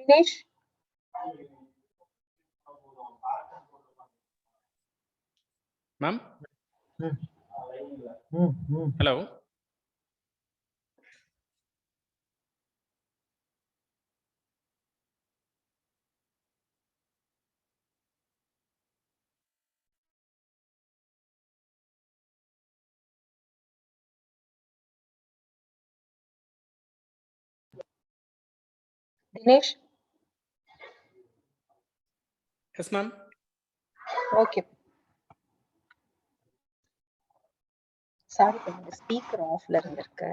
Dinesh? Ma'am? Hello? Dinesh? Yes, ma'am. Okay. Sorry, speaker off la irundhirukku.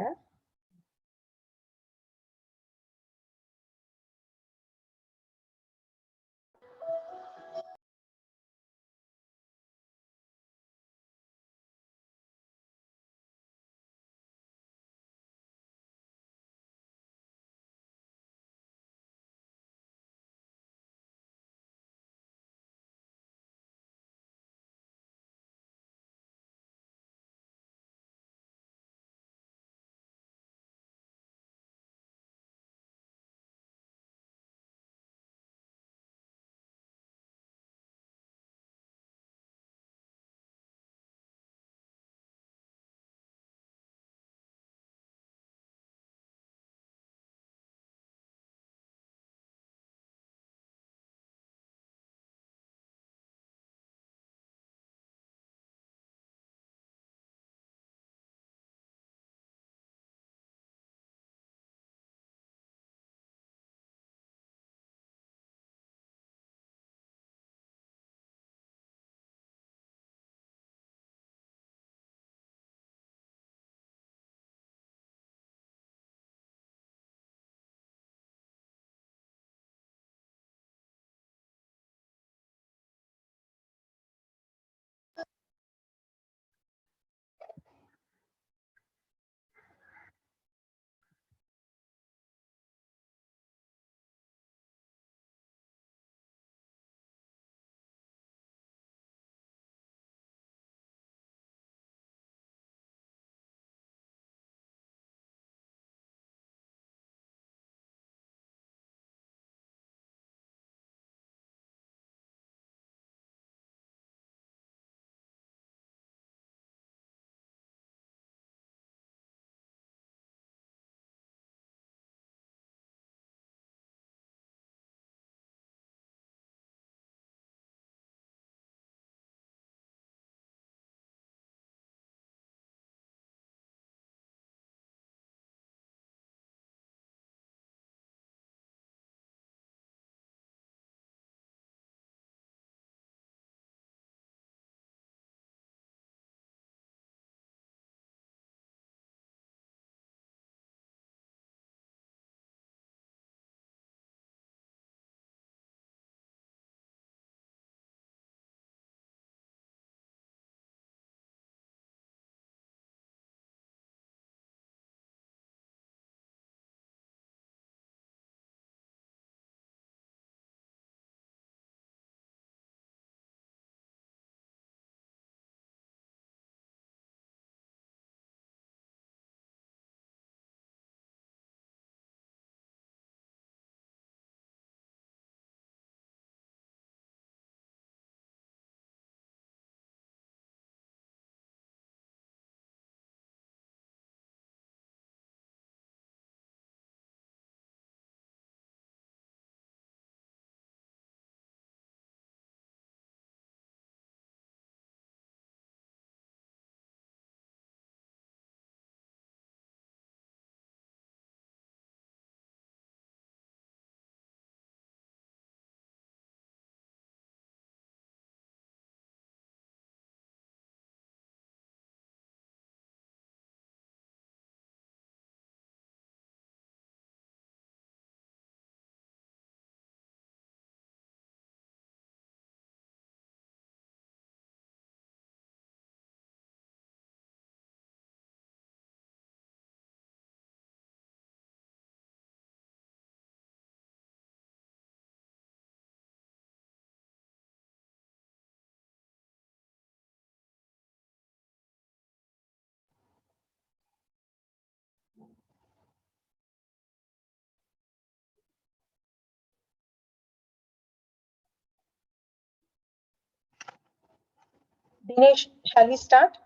Dinesh, shall we start?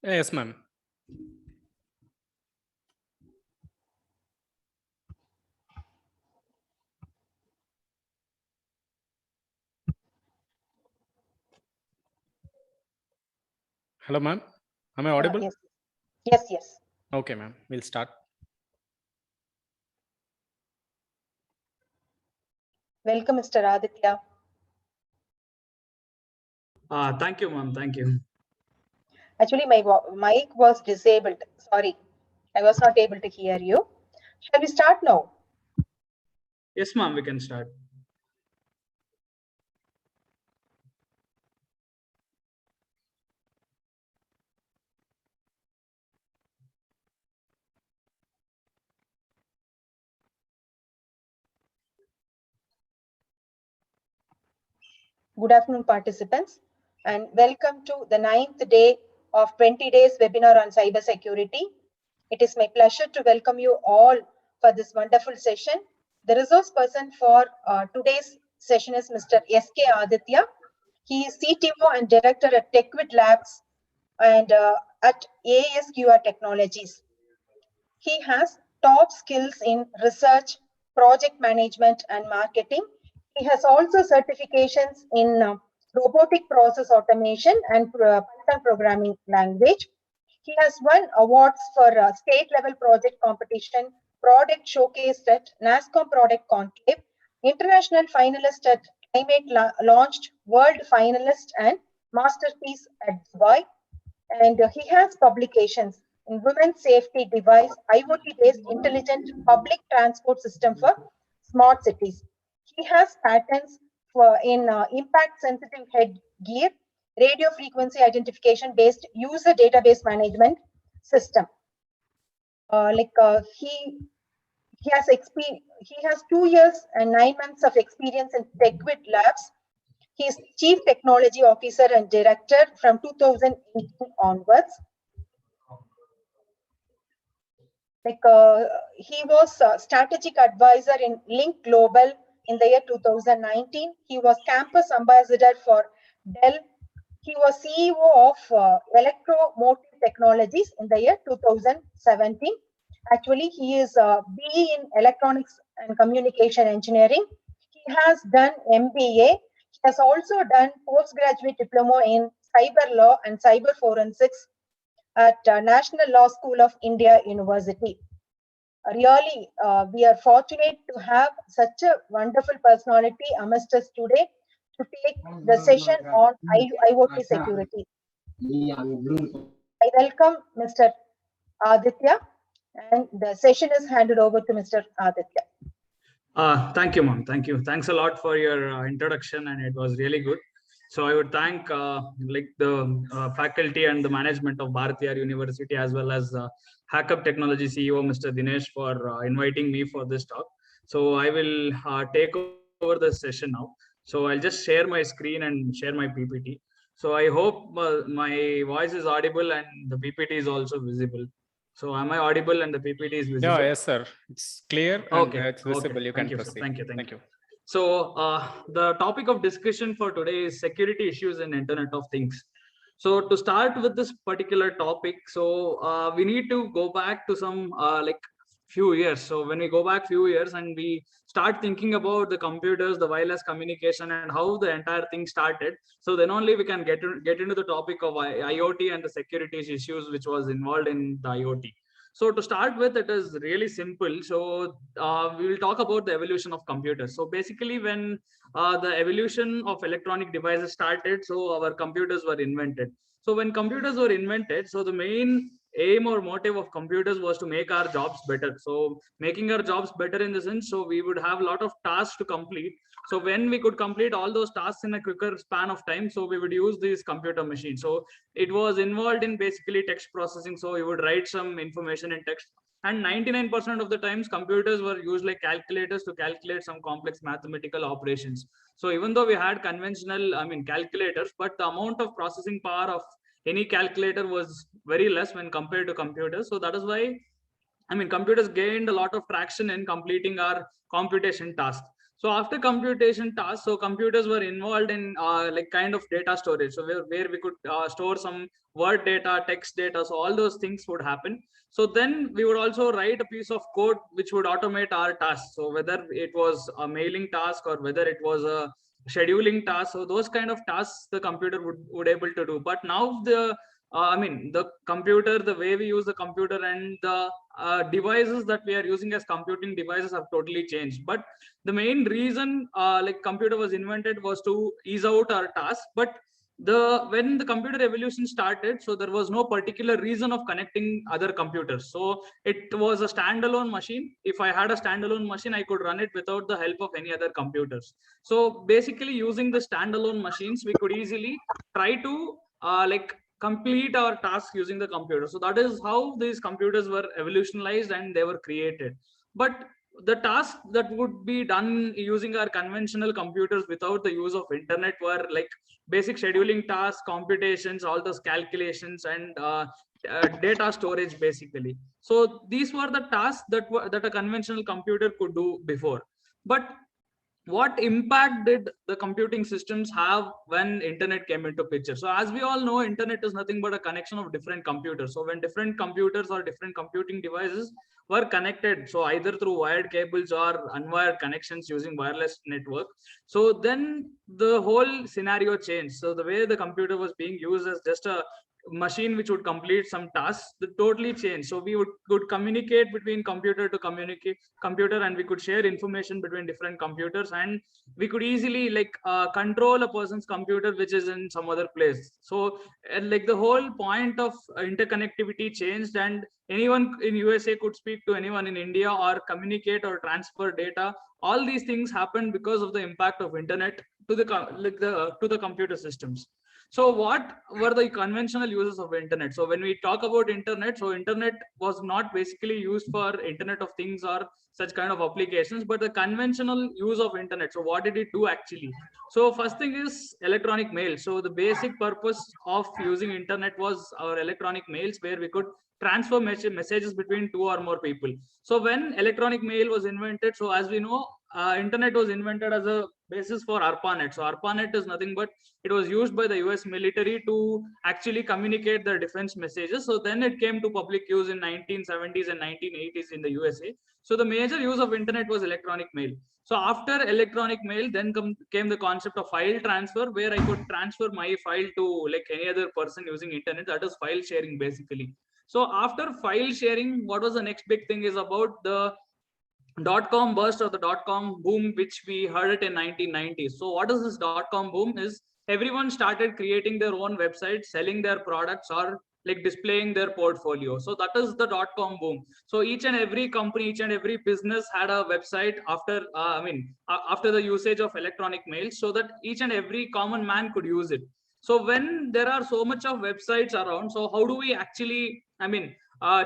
Yes, ma'am. Hello, ma'am. Am I audible? Yes. Yes, yes. Okay, ma'am. We'll start. Welcome, Mr. Aditya. Thank you, ma'am. Thank you. Actually, my mic was disabled. Sorry, I was not able to hear you. Shall we start now? Yes, ma'am, we can start. Good afternoon, participants, and welcome to the 9th day of 20 days webinar on cybersecurity. It is my pleasure to welcome you all for this wonderful session. The resource person for today's session is Mr. S.K. Aditya. He is CTO and Director at TechWit Labs and at ASQR Technologies. He has top skills in research, project management, and marketing. He has also certifications in robotic process automation and Python programming language. He has won awards for state-level project competition, product showcased at NASCOM Product Conclave, international finalist at Climate Launched, world finalist and masterpiece at Dubai. And he has publications in women's safety device, IoT-based intelligent public transport system for smart cities. He has patents in impact-sensitive headgear, radio frequency identification-based user database management system. He has 2 years and 9 months of experience in TechWit Labs. He is Chief Technology Officer and Director from 2018 onwards. He was a strategic advisor in Link Global in the year 2019. He was campus ambassador for Dell. He was CEO of Electromotive Technologies in the year 2017. Actually, he is a BE in Electronics and Communication Engineering. He has done MBA. He has also done postgraduate diploma in cyber law and cyber forensics at National Law School of India University. Really, we are fortunate to have such a wonderful personality amongst us today to take the session on IoT security. I welcome Mr. Aditya, and the session is handed over to Mr. Aditya. Thank you, ma'am. Thank you. Thanks a lot for your introduction, and it was really good. So I would thank the faculty and the management of Bharatiyar University, as well as Hackup Technology CEO, Mr. Dinesh, for inviting me for this talk. So I will take over the session now. So I'll just share my screen and share my PPT. So I hope my voice is audible and the PPT is also visible. So am I audible and the PPT is visible? Yeah, yes, sir. It's clear and it's visible. Okay. You can proceed. Thank you. So the topic of discussion for today is security issues in Internet of Things. So to start with this particular topic, so we need to go back to some few years. So when we go back few years and we start thinking about the computers, the wireless communication, and how the entire thing started, so then only we can get into the topic of IoT and the security issues which was involved in the IoT. So to start with, it is really simple. So we will talk about the evolution of computers. So basically, when the evolution of electronic devices started, so our computers were invented. So when computers were invented, so the main aim or motive of computers was to make our jobs better. So making our jobs better in the sense, so we would have a lot of tasks to complete. So when we could complete all those tasks in a quicker span of time, so we would use these computer machines. So it was involved in basically text processing. So you would write some information in text, and 99% of the times computers were used like calculators to calculate some complex mathematical operations. So even though we had conventional, calculators, but the amount of processing power of any calculator was very less when compared to computers. So that is why computers gained a lot of traction in completing our computation tasks. So after computation tasks, so computers were involved in like kind of data storage. So where we could store some word data, text data. So all those things would happen. So then we would also write a piece of code which would automate our tasks. So whether it was a mailing task or whether it was a scheduling task, so those kind of tasks the computer would able to do. But now the I mean the computer, the way we use the computer and the devices that we are using as computing devices have totally changed. But the main reason like computer was invented was to ease out our tasks. But when the computer evolution started, so there was no particular reason of connecting other computers. So it was a standalone machine. If I had a standalone machine, I could run it without the help of any other computers. So basically using the standalone machines, we could easily try to like complete our task using the computer. So that is how these computers were evolutionized and they were created. But the tasks that would be done using our conventional computers without the use of internet were like basic scheduling tasks, computations, all those calculations, and data storage basically. So these were the tasks that a conventional computer could do before. But what impact did the computing systems have when internet came into picture? So as we all know, internet is nothing but a connection of different computers. So when different computers or different computing devices were connected, so either through wired cables or unwired connections using wireless network, so then the whole scenario changed. So the way the computer was being used as just a machine which would complete some tasks, that totally changed. So we could communicate between computer to computer, and we could share information between different computers, and we could easily like control a person's computer which is in some other place. So like the whole point of interconnectivity changed, and anyone in USA could speak to anyone in India or communicate or transfer data. All these things happened because of the impact of internet to the computer systems. So what were the conventional uses of internet? So when we talk about internet, so internet was not basically used for internet of things or such kind of applications, but the conventional use of internet. So what did it do actually? So first thing is electronic mail. So the basic purpose of using internet was our electronic mails, where we could transfer messages between two or more people. So when electronic mail was invented, so as we know, internet was invented as a basis for ARPANET. So ARPANET is nothing but it was used by the US military to actually communicate their defense messages. So then it came to public use in 1970s and 1980s in the USA. So the major use of internet was electronic mail. So after electronic mail, then came the concept of file transfer, where I could transfer my file to like any other person using internet. That is file sharing basically. So after file sharing, what was the next big thing is about the dot-com burst or the dot-com boom, which we heard it in 1990s. So what is this dot-com boom is everyone started creating their own websites, selling their products, or like displaying their portfolio. So that is the dot-com boom. So each and every company, each and every business had a website after, after the usage of electronic mail, so that each and every common man could use it. So when there are so much of websites around, so how do we actually,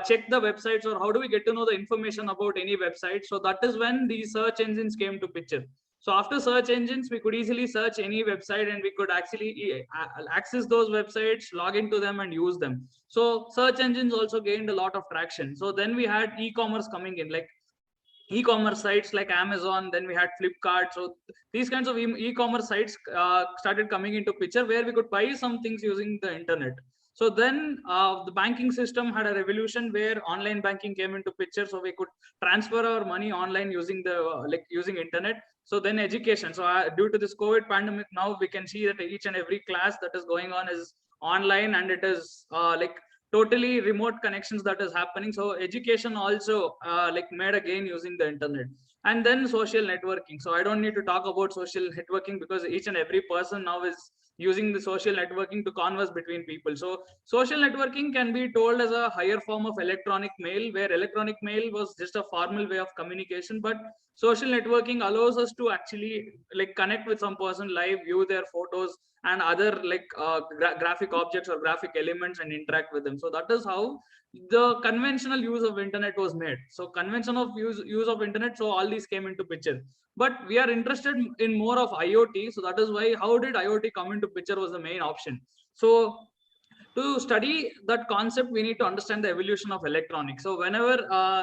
check the websites, or how do we get to know the information about any website? So that is when the search engines came to picture. So after search engines, we could easily search any website, and we could actually access those websites, log into them, and use them. So search engines also gained a lot of traction. So then we had e-commerce coming in, like e-commerce sites like Amazon. Then we had Flipkart. So these kinds of e-commerce sites started coming into picture, where we could buy some things using the internet. So then the banking system had a revolution, where online banking came into picture. So we could transfer our money online using the using internet. So then education. So due to this COVID pandemic, now we can see that each and every class that is going on is online, and it is totally remote connections that is happening. So education also made a gain using the internet. And then social networking. So I don't need to talk about social networking, because each and every person now is using the social networking to converse between people. So social networking can be told as a higher form of electronic mail, where electronic mail was just a formal way of communication, but social networking allows us to actually connect with some person live, view their photos and other graphic objects or graphic elements, and interact with them. So that is how the conventional use of internet was made. So convention of use of internet, so all these came into picture. But we are interested in more of IoT. So that is why, how did IoT come into picture was the main option. So To study that concept, we need to understand the evolution of electronics. So whenever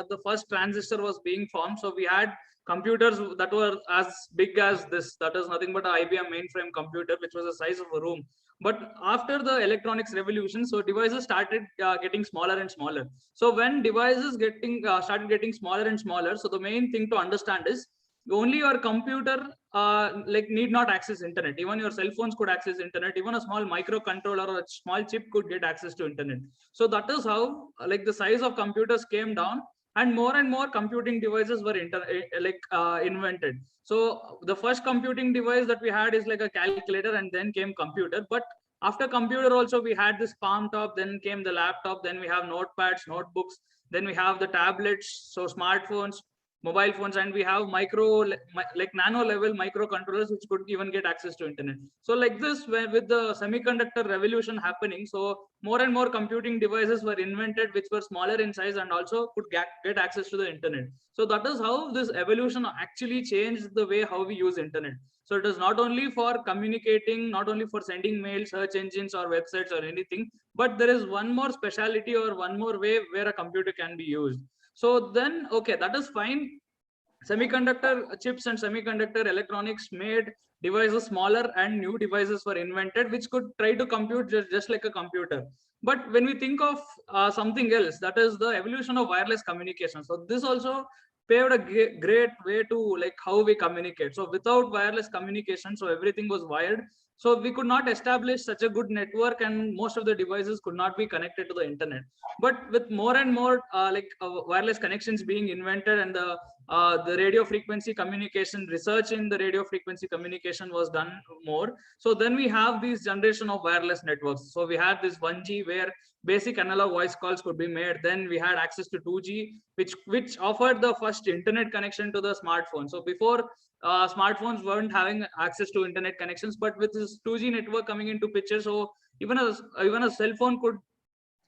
the first transistor was being formed, so we had computers that were as big as this, that is nothing but an IBM mainframe computer, which was the size of a room. But after the electronics revolution, so devices started getting smaller and smaller. So when devices started getting smaller and smaller, so the main thing to understand is only your computer like need not access internet. Even your cell phones could access internet. Even a small microcontroller or a small chip could get access to internet. So that is how like the size of computers came down, and more computing devices were invented. So the first computing device that we had is like a calculator, and then came computer. But after computer also we had this palm top, then came the laptop, then we have notepads, notebooks, then we have the tablets, so smartphones, mobile phones, and we have like nano level microcontrollers which could even get access to internet. So like this, with the semiconductor revolution happening, so more and more computing devices were invented which were smaller in size and also could get access to the internet. So that is how this evolution actually changed the way how we use internet. So it is not only for communicating, not only for sending mail, search engines or websites or anything, but there is one more speciality or one more way where a computer can be used. So then, okay, that is fine. Semiconductor chips and semiconductor electronics made devices smaller, and new devices were invented which could try to compute just like a computer. But when we think of something else, that is the evolution of wireless communication. So this also paved a great way to like how we communicate. So without wireless communication, so everything was wired. So we could not establish such a good network, and most of the devices could not be connected to the internet. But with more and more wireless connections being invented, and the radio frequency communication research in the radio frequency communication was done more. So then we have this generation of wireless networks. So we had this 1G where basic analog voice calls could be made. Then we had access to 2G, which offered the first internet connection to the smartphone. So before, smartphones weren't having access to internet connections, but with this 2G network coming into picture, so even a cell phone could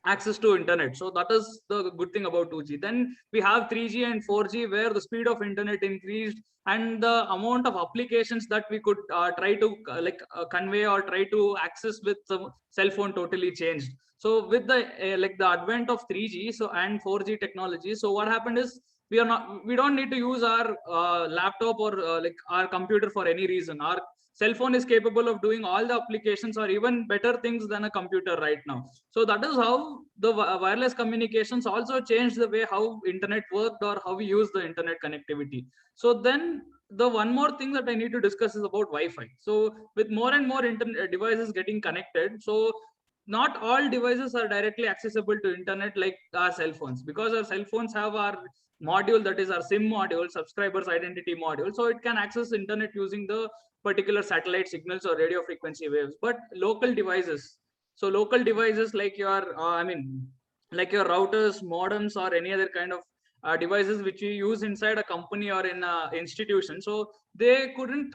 access to internet. So that is the good thing about 2G. Then we have 3G and 4G where the speed of internet increased, and the amount of applications that we could try to convey or try to access with the cell phone totally changed. So with the the advent of 3G and 4G technology, so what happened is we don't need to use our laptop or our computer for any reason. Our cell phone is capable of doing all the applications or even better things than a computer right now. So that is how the wireless communications also changed the way how internet worked or how we use the internet connectivity. So then the one more thing that I need to discuss is about Wi-Fi. So with more and more internet devices getting connected, so not all devices are directly accessible to internet like our cell phones, because our cell phones have our module, that is our SIM module, subscribers identity module. So it can access internet using the particular satellite signals or radio frequency waves. But local devices, so local devices like your like your routers, modems, or any other kind of devices which you use inside a company or in a institution, so they couldn't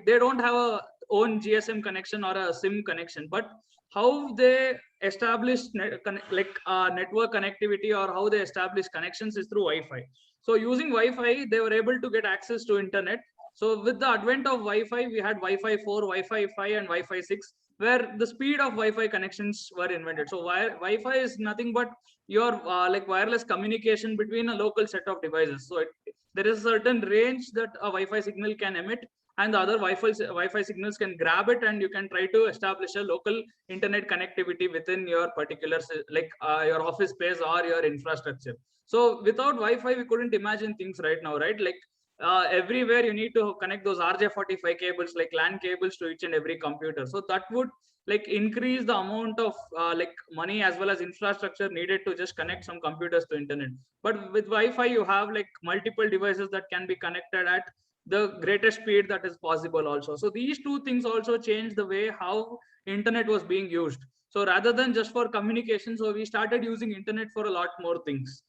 they don't have a own GSM connection or a SIM connection. But how they establish network connectivity, or how they establish connections, is through Wi-Fi. So using Wi-Fi, they were able to get access to internet. So with the advent of Wi-Fi, we had Wi-Fi 4, Wi-Fi 5, and Wi-Fi 6, where the speed of Wi-Fi connections were invented. So Wi-Fi is nothing but your wireless communication between a local set of devices. So there is a certain range that a Wi-Fi signal can emit, and the other Wi-Fi signals can grab it, and you can try to establish a local internet connectivity within your particular your office space or your infrastructure. So without Wi-Fi, we couldn't imagine things right now, right? Everywhere you need to connect those RJ45 cables, like LAN cables, to each and every computer. So that would increase the amount of money as well as infrastructure needed to just connect some computers to internet. But with Wi-Fi, you have multiple devices that can be connected at the greatest speed that is possible also. So these two things also change the way how internet was being used. So rather than just for communication, so we started using internet for a lot more things.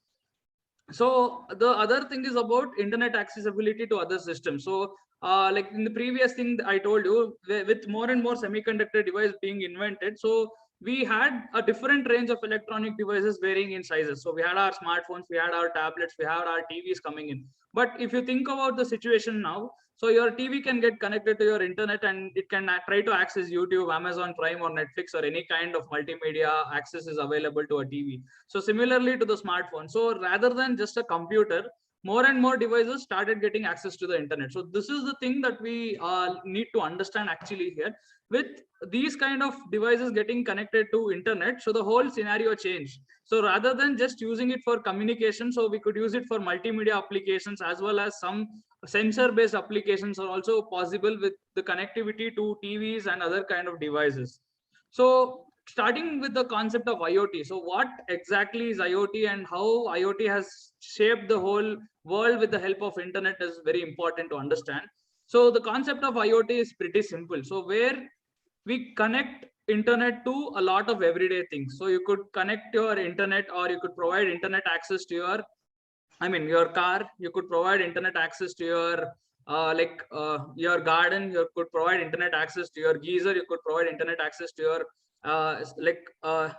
So the other thing is about internet accessibility to other systems. So in the previous thing I told you, with more and more semiconductor device being invented, so we had a different range of electronic devices varying in sizes. So we had our smartphones, we had our tablets, we had our TVs coming in. But if you think about the situation now, So your TV can get connected to your internet and it can try to access YouTube, Amazon Prime or Netflix or any kind of multimedia access is available to a TV. So similarly to the smartphone. So rather than just a computer, more and more devices started getting access to the internet. So this is the thing that we need to understand actually here. With these kind of devices getting connected to internet, so the whole scenario changed. So rather than just using it for communication, so we could use it for multimedia applications as well as some sensor based applications are also possible with the connectivity to TVs and other kind of devices. So starting with the concept of IoT. So what exactly is IoT and how IoT has shaped the whole world with the help of internet is very important to understand. So the concept of IoT is pretty simple. So where we connect internet to a lot of everyday things. So you could connect your internet or you could provide internet access to your, your car. You could provide internet access to your your garden. You could provide internet access to your geyser. You could provide internet access to your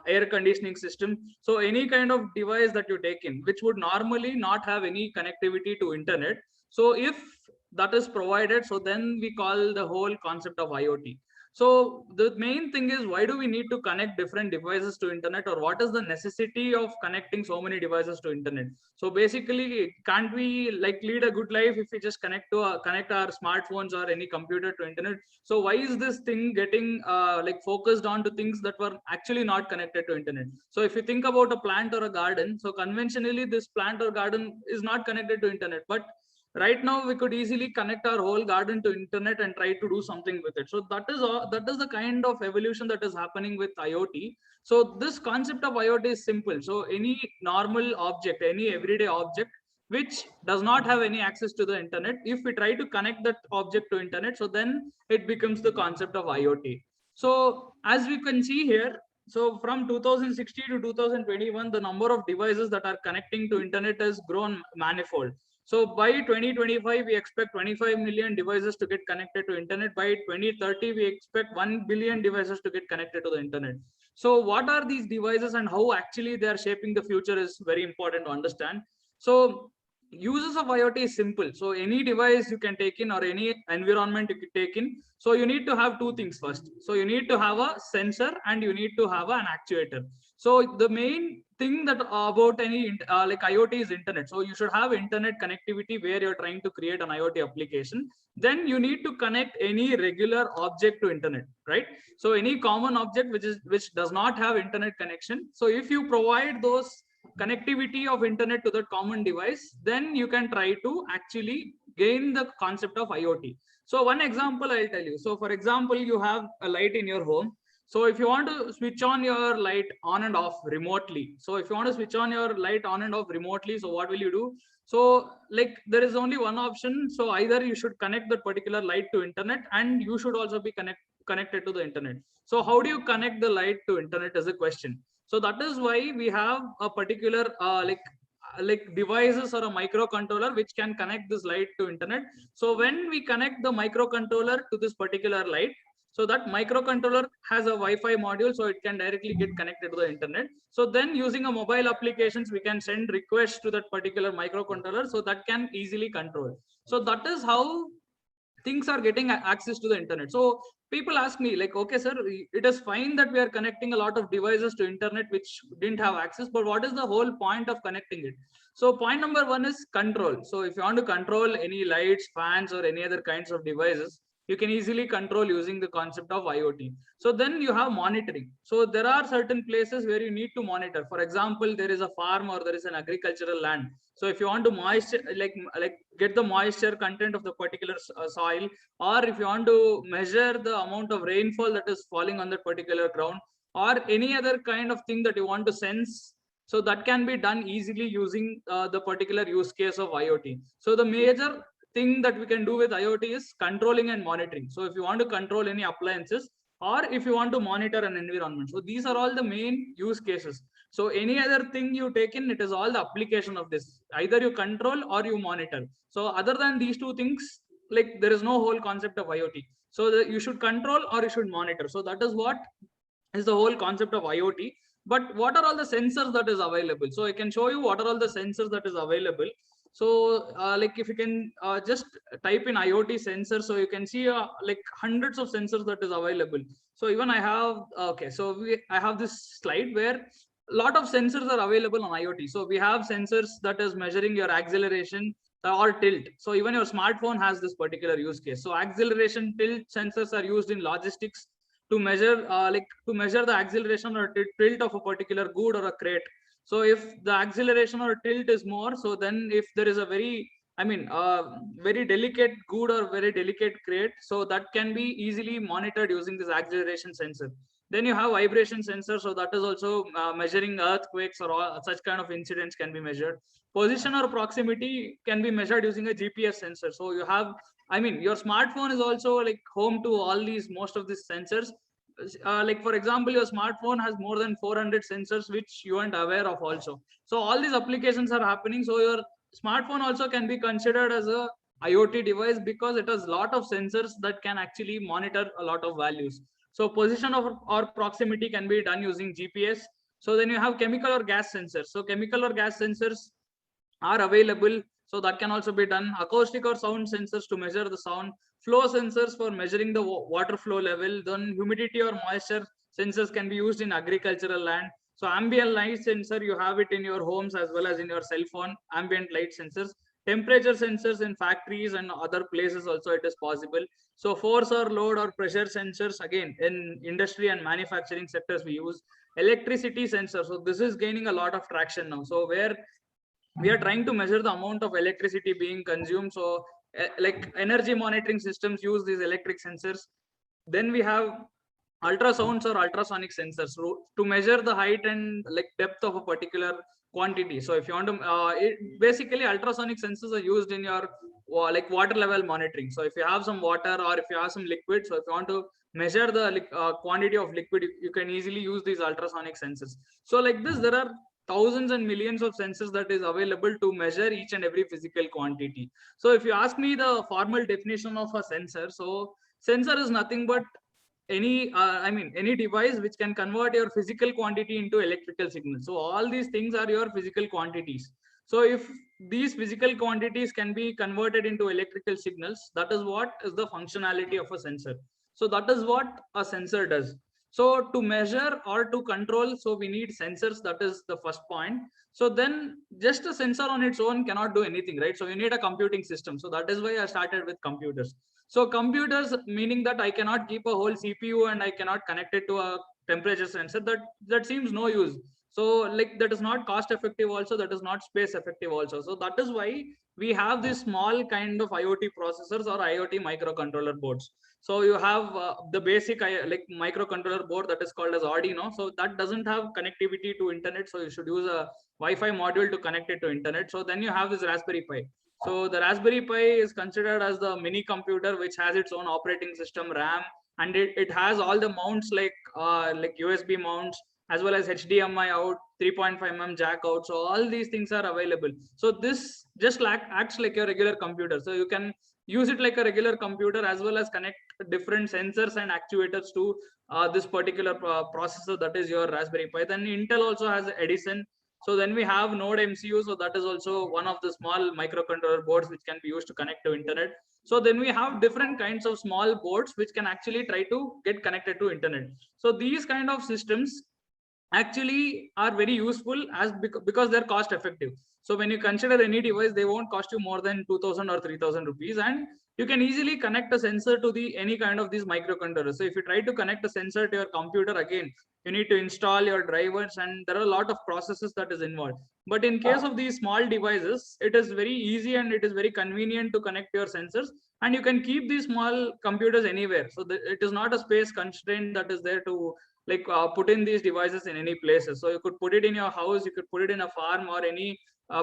air conditioning system. So any kind of device that you take in, which would normally not have any connectivity to internet. So if that is provided, so then we call the whole concept of IoT. So the main thing is, why do we need to connect different devices to internet, or what is the necessity of connecting so many devices to internet? So basically, can't we lead a good life if we just connect our smartphones or any computer to internet? So why is this thing getting focused on to things that were actually not connected to internet? So if you think about a plant or a garden, so conventionally this plant or garden is not connected to internet, but right now we could easily connect our whole garden to internet and try to do something with it. So that is the kind of evolution that is happening with IoT. So this concept of IoT is simple. So any normal object, any everyday object which does not have any access to the internet, if we try to connect that object to internet, so then it becomes the concept of IoT. So as we can see here, so from 2016 to 2021, the number of devices that are connecting to internet has grown manifold. So by 2025, we expect 25 million devices to get connected to internet. By 2030, we expect 1 billion devices to get connected to the internet. So what are these devices and how actually they are shaping the future is very important to understand. So uses of IoT is simple. So any device you can take in or any environment you can take in. So you need to have two things first. So you need to have a sensor and you need to have an actuator. So the main thing that about any IoT is internet. So you should have internet connectivity where you're trying to create an IoT application. Then you need to connect any regular object to internet, right? So any common object which does not have internet connection. So if you provide those connectivity of internet to that common device, then you can try to actually gain the concept of IoT. So one example I'll tell you. So for example, you have a light in your home. So if you want to switch on your light on and off remotely, so if you want to switch on your light on and off remotely, so what will you do? So there is only one option. So either you should connect that particular light to internet and you should also be connected to the internet. So how do you connect the light to internet is a question. So that is why we have a particular devices or a microcontroller which can connect this light to internet. So when we connect the microcontroller to this particular light, so that microcontroller has a Wi-Fi module, so it can directly get connected to the internet. So then using a mobile applications, we can send requests to that particular microcontroller, so that can easily control. So that is how things are getting access to the internet. So people ask me okay, sir, it is fine that we are connecting a lot of devices to internet which didn't have access, but what is the whole point of connecting it? So point number one is control. So if you want to control any lights, fans, or any other kinds of devices, you can easily control using the concept of IoT. So then you have monitoring. So there are certain places where you need to monitor. For example, there is a farm or there is an agricultural land. So if you want to moisture, get the moisture content of the particular soil, or if you want to measure the amount of rainfall that is falling on that particular ground, or any other kind of thing that you want to sense, so that can be done easily using the particular use case of IoT. So the major thing that we can do with IoT is controlling and monitoring. So if you want to control any appliances or if you want to monitor an environment, so these are all the main use cases. So any other thing you take in, it is all the application of this. Either you control or you monitor. So other than these two things, there is no whole concept of IoT. So you should control or you should monitor. So that is what is the whole concept of IoT. But what are all the sensors that is available? So I can show you what are all the sensors that is available. So like if you can just type in IoT sensor, so you can see like hundreds of sensors that is available. So even I have, okay, so I have this slide where a lot of sensors are available on IoT. So we have sensors that is measuring your acceleration or tilt. So even your smartphone has this particular use case. So acceleration tilt sensors are used in logistics to measure to measure the acceleration or tilt of a particular good or a crate. So if the acceleration or tilt is more, so then if there is a very, I mean, very delicate good or very delicate crate, so that can be easily monitored using this acceleration sensor. Then you have vibration sensor, so that is also measuring earthquakes or all, such kind of incidents can be measured. Position or proximity can be measured using a GPS sensor. So you have, I mean, your smartphone is also like home to all these, most of these sensors. Like for example, your smartphone has more than 400 sensors which you aren't aware of also. So all these applications are happening. So your smartphone also can be considered as a IoT device because it has a lot of sensors that can actually monitor a lot of values. So position of or proximity can be done using GPS. So then you have chemical or gas sensors. So chemical or gas sensors are available. So that can also be done. Acoustic or sound sensors to measure the sound. Flow sensors for measuring the water flow level. Then humidity or moisture sensors can be used in agricultural land. So ambient light sensor, you have it in your homes as well as in your cell phone, ambient light sensors. Temperature sensors in factories and other places also it is possible. So force or load or pressure sensors, again, in industry and manufacturing sectors we use. Electricity sensors. So this is gaining a lot of traction now. So where we are trying to measure the amount of electricity being consumed. So like energy monitoring systems use these electric sensors. Then we have ultrasounds or ultrasonic sensors to measure the height and like depth of a particular quantity. So if you want to basically ultrasonic sensors are used in your like water level monitoring. So if you have some water or if you have some liquid, so if you want to measure the quantity of liquid, you can easily use these ultrasonic sensors. So like this, there are thousands and millions of sensors that is available to measure each and every physical quantity. So if you ask me the formal definition of a sensor, so sensor is nothing but any any device which can convert your physical quantity into electrical signals. So all these things are your physical quantities. So if these physical quantities can be converted into electrical signals, that is what is the functionality of a sensor. So that is what a sensor does. So to measure or to control, so we need sensors. That is the first point. So then just a sensor on its own cannot do anything, right? So you need a computing system. So that is why I started with computers. So computers, meaning that I cannot keep a whole CPU and I cannot connect it to a temperature sensor. That seems no use. So like that is not cost effective also, that is not space effective also. So that is why we have this small kind of IoT processors or IoT microcontroller boards. So you have the basic like microcontroller board that is called as Arduino. So that doesn't have connectivity to internet. So you should use a Wi-Fi module to connect it to internet. So then you have this Raspberry Pi. So the Raspberry Pi is considered as the mini computer which has its own operating system, RAM, and it has all the mounts like USB mounts as well as HDMI out, 3.5mm jack out. So all these things are available. So this just acts like a regular computer. So you can use it like a regular computer as well as connect different sensors and actuators to this particular processor that is your Raspberry Pi. Then Intel also has Edison. So then we have Node MCU. So that is also one of the small microcontroller boards which can be used to connect to internet. So then we have different kinds of small boards which can actually try to get connected to internet. So these kind of systems actually are very useful as because they're cost effective. So when you consider any device, they won't cost you more than 2,000 or 3,000 rupees, and you can easily connect a sensor to the any kind of these microcontrollers. So if you try to connect a sensor to your computer, again, you need to install your drivers and there are a lot of processes that is involved. But in case of these small devices, it is very easy and it is very convenient to connect your sensors, and you can keep these small computers anywhere. So it is not a space constraint that is there to like put in these devices in any places. So you could put it in your house, you could put it in a farm or any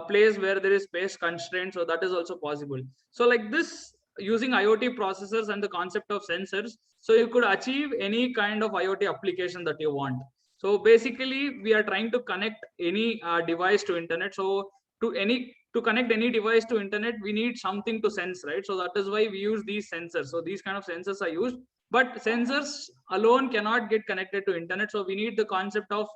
place where there is space constraint. So that is also possible. So like this, using IoT processors and the concept of sensors, so you could achieve any kind of IoT application that you want. So basically we are trying to connect any device to internet. So to connect any device to internet, we need something to sense, right? So that is why we use these sensors. So these kind of sensors are used, but sensors alone cannot get connected to internet. So we need the concept of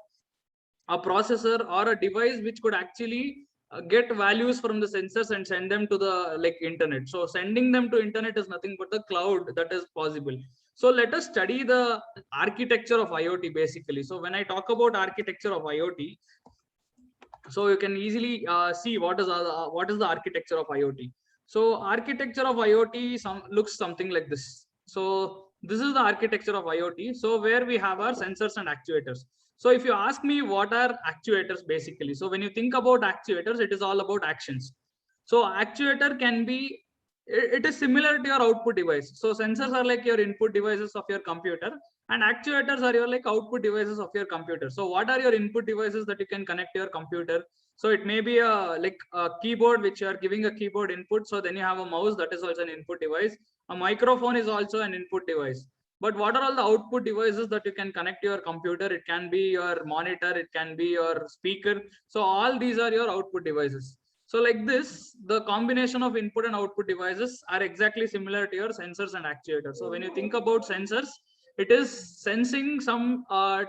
a processor or a device which could actually get values from the sensors and send them to the internet. So sending them to internet is nothing but the cloud that is possible. So let us study the architecture of IoT basically. So when I talk about architecture of IoT, so you can easily see what is the architecture of IoT. So architecture of IoT looks something like this. So this is the architecture of IoT. So where we have our sensors and actuators. So if you ask me what are actuators basically, so when you think about actuators, it is all about actions. So actuator can be, it is similar to your output device. So sensors are like your input devices of your computer, and actuators are your output devices of your computer. So what are your input devices that you can connect to your computer? So it may be a keyboard, which you are giving a keyboard input. So then you have a mouse, that is also an input device. A microphone is also an input device. But what are all the output devices that you can connect to your computer? It can be your monitor, it can be your speaker. So all these are your output devices. So like this, the combination of input and output devices are exactly similar to your sensors and actuators. So when you think about sensors, it is sensing some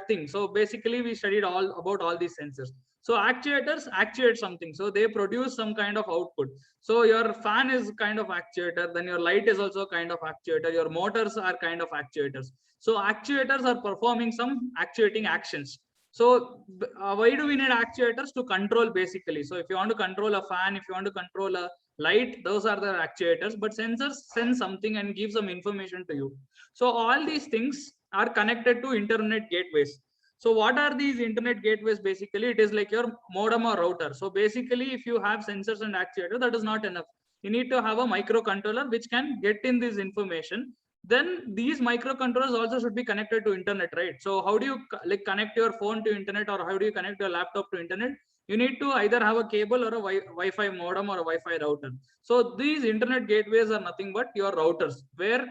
thing. So basically we studied all about all these sensors. So actuators actuate something. So they produce some kind of output. So your fan is kind of actuator, then your light is also kind of actuator, your motors are kind of actuators. So actuators are performing some actuating actions. So why do we need actuators? To control basically. So if you want to control a fan, if you want to control a light, those are the actuators. But sensors send something and give some information to you. So all these things are connected to internet gateways. So what are these internet gateways? Basically, it is like your modem or router. So basically, if you have sensors and actuators, that is not enough. You need to have a microcontroller which can get in this information. Then these microcontrollers also should be connected to internet, right? So how do you connect your phone to internet, or how do you connect your laptop to internet? You need to either have a cable or a Wi-Fi modem or a Wi-Fi router. So these internet gateways are nothing but your routers, where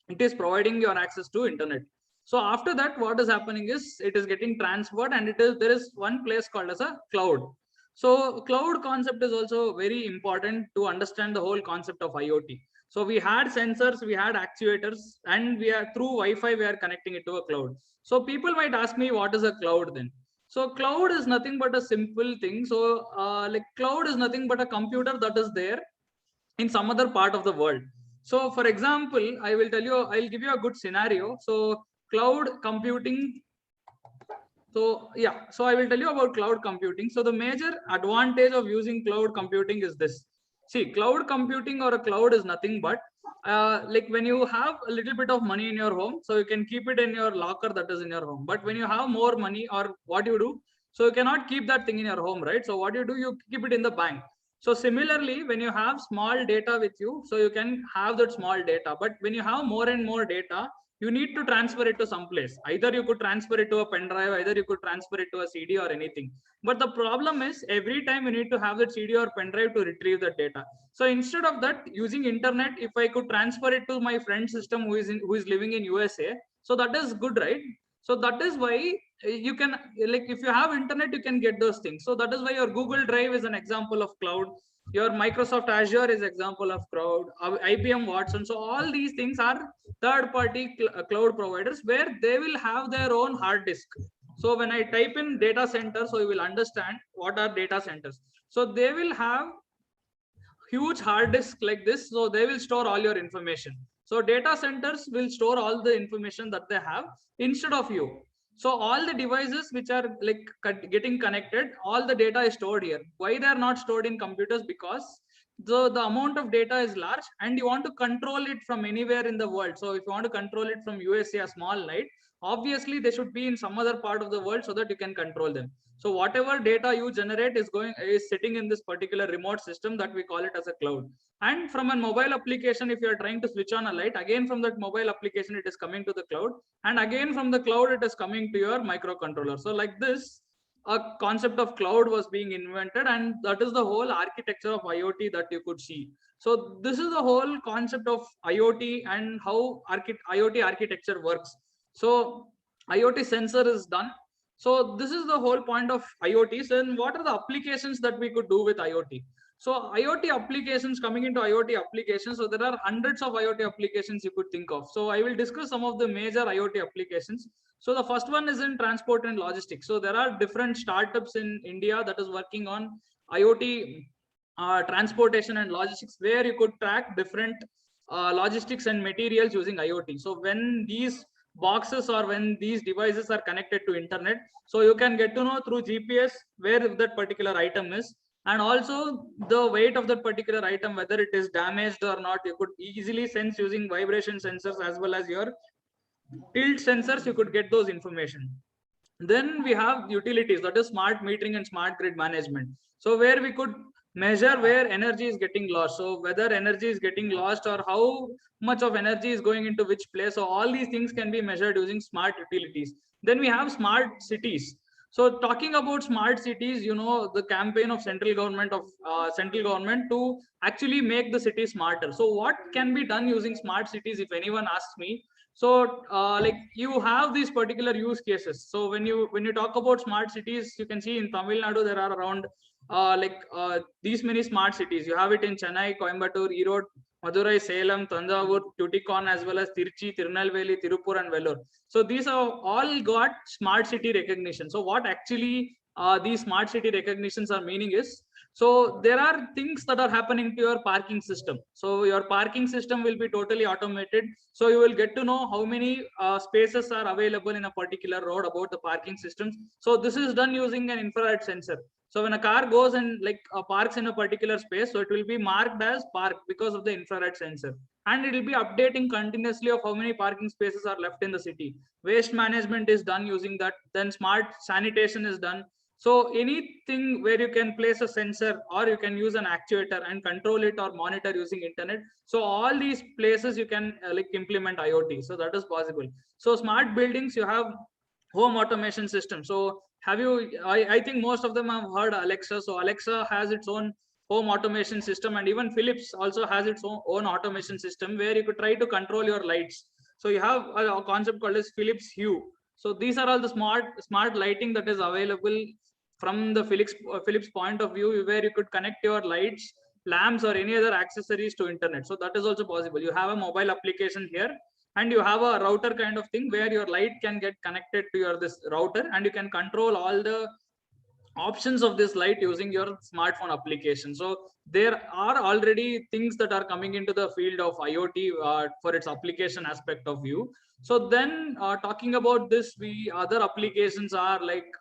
it is providing your access to internet. So after that, what is happening is it is getting transferred, and there is one place called as a cloud. So cloud concept is also very important to understand the whole concept of IoT. So we had sensors, we had actuators, and we are through Wi-Fi, we are connecting it to a cloud. So people might ask me, what is a cloud then? So cloud is nothing but a simple thing. So cloud is nothing but a computer that is there in some other part of the world. So for example, I'll give you a good scenario. So cloud computing. So yeah, so I will tell you about cloud computing. So the major advantage of using cloud computing is this. See, cloud computing or a cloud is nothing but like when you have a little bit of money in your home, so you can keep it in your locker that is in your home. But when you have more money, or what you do, so you cannot keep that thing in your home, right? So what you do, you keep it in the bank. So similarly, when you have small data with you, so you can have that small data. But when you have more and more data, you need to transfer it to some place. Either you could transfer it to a pen drive, either you could transfer it to a CD or anything. But the problem is every time you need to have that CD or pen drive to retrieve the data. So instead of that, using internet, if I could transfer it to my friend system who is living in USA, so that is good, right? So that is why you can, if you have internet, you can get those things. So that is why your Google Drive is an example of cloud. Your Microsoft Azure is example of cloud, IBM Watson. So all these things are third-party cloud providers, where they will have their own hard disk. So when I type in data center, so you will understand what are data centers. So they will have huge hard disk like this. So they will store all your information. So data centers will store all the information that they have instead of you. So all the devices which are getting connected, all the data is stored here. Why they are not stored in computers? Because the amount of data is large, and you want to control it from anywhere in the world. So if you want to control it from USA, a small light, obviously they should be in some other part of the world so that you can control them. So whatever data you generate is sitting in this particular remote system that we call it as a cloud. And from a mobile application, if you are trying to switch on a light, again from that mobile application, it is coming to the cloud. And again from the cloud, it is coming to your microcontroller. So like this, a concept of cloud was being invented, and that is the whole architecture of IoT that you could see. So this is the whole concept of IoT and how IoT architecture works. So IoT sensor is done. So this is the whole point of IoT. So then what are the applications that we could do with IoT? So IoT applications, coming into IoT applications, so there are hundreds of IoT applications you could think of. So I will discuss some of the major IoT applications. So the first one is in transport and logistics. So there are different startups in India that is working on IoT transportation and logistics, where you could track different logistics and materials using IoT. So when these boxes or when these devices are connected to internet, so you can get to know through GPS where that particular item is, and also the weight of that particular item, whether it is damaged or not. You could easily sense using vibration sensors as well as your tilt sensors. You could get those information. Then we have utilities, that is smart metering and smart grid management. So where we could measure where energy is getting lost, so whether energy is getting lost or how much of energy is going into which place. So all these things can be measured using smart utilities. Then we have smart cities. So talking about smart cities, you know, the campaign of central government to actually make the city smarter. So what can be done using smart cities, if anyone asks me? So like you have these particular use cases. So when you talk about smart cities, you can see in Tamil Nadu there are around these many smart cities. You have it in Chennai, Coimbatore, Erode, Madurai, Salem, Tanjavur, Tuticorin, as well as Tirchi, Tirunelveli, Tirupur, and Vellore. So these are all got smart city recognition. So what actually these smart city recognitions are meaning is, so there are things that are happening to your parking system. So your parking system will be totally automated. So you will get to know how many spaces are available in a particular road about the parking systems. So this is done using an infrared sensor. So when a car goes and like parks in a particular space, so it will be marked as park because of the infrared sensor. And it will be updating continuously of how many parking spaces are left in the city. Waste management is done using that. Then smart sanitation is done. So anything where you can place a sensor or you can use an actuator and control it or monitor using internet. So all these places you can like implement IoT. So that is possible. So smart buildings, you have home automation system. So have you, I think most of them have heard Alexa. So Alexa has its own home automation system, and even Philips also has its own automation system where you could try to control your lights. So you have a concept called as Philips Hue. So these are all the smart lighting that is available from the Philips point of view, where you could connect your lights, lamps, or any other accessories to internet. So that is also possible. You have a mobile application here, and you have a router kind of thing where your light can get connected to your this router, and you can control all the options of this light using your smartphone application. So there are already things that are coming into the field of IoT for its application aspect of view. So then talking about this, other applications are like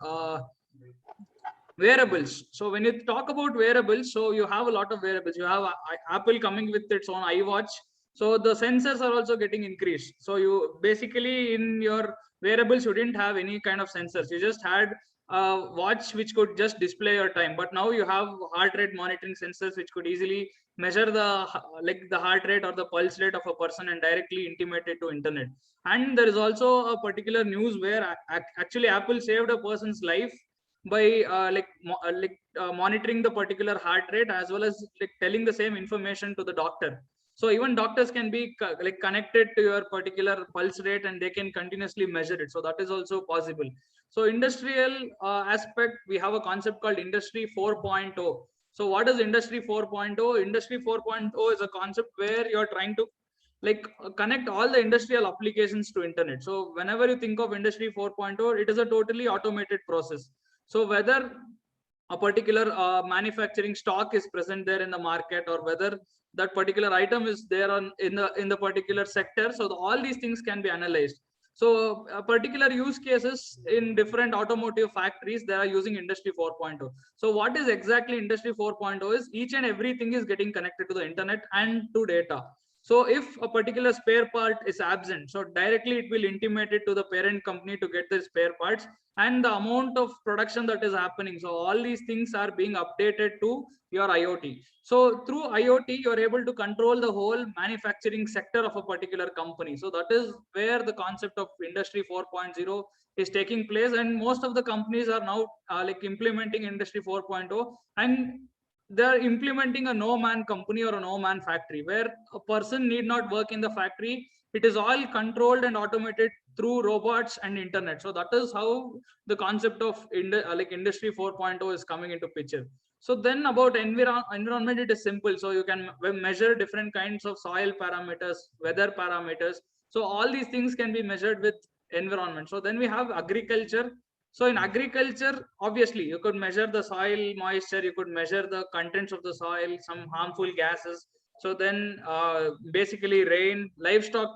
wearables. So when you talk about wearables, so you have a lot of wearables. You have Apple coming with its own iWatch. So the sensors are also getting increased. So you basically in your wearables, you didn't have any kind of sensors. You just had a watch which could just display your time. But now you have heart rate monitoring sensors which could easily measure the heart rate or the pulse rate of a person and directly intimate it to internet. And there is also a particular news where actually Apple saved a person's life by monitoring the particular heart rate, as well as like telling the same information to the doctor. So even doctors can be like connected to your particular pulse rate, and they can continuously measure it. So that is also possible. So industrial aspect, we have a concept called Industry 4.0. So what is Industry 4.0? Industry 4.0 is a concept where you're trying to like connect all the industrial applications to internet. So whenever you think of Industry 4.0, it is a totally automated process. So whether a particular manufacturing stock is present there in the market, or whether that particular item is there in the particular sector, so all these things can be analyzed. So particular use cases in different automotive factories, they are using Industry 4.0. So what is exactly Industry 4.0 is each and everything is getting connected to the internet and to data. So if a particular spare part is absent, so directly it will intimate it to the parent company to get the spare parts and the amount of production that is happening. So all these things are being updated to your IoT. So through IoT, you're able to control the whole manufacturing sector of a particular company. So that is where the concept of Industry 4.0 is taking place. And most of the companies are now like implementing Industry 4.0, and they're implementing a no-man company or a no-man factory, where a person need not work in the factory. it is all controlled and automated through robots and internet. So that is how the concept of industry 4.0 is coming into picture. So then about environment, it is simple. So you can measure different kinds of soil parameters, weather parameters. So all these things can be measured with environment. So then we have agriculture. So in agriculture, obviously you could measure the soil moisture, you could measure the contents of the soil, some harmful gases. So then basically rain, livestock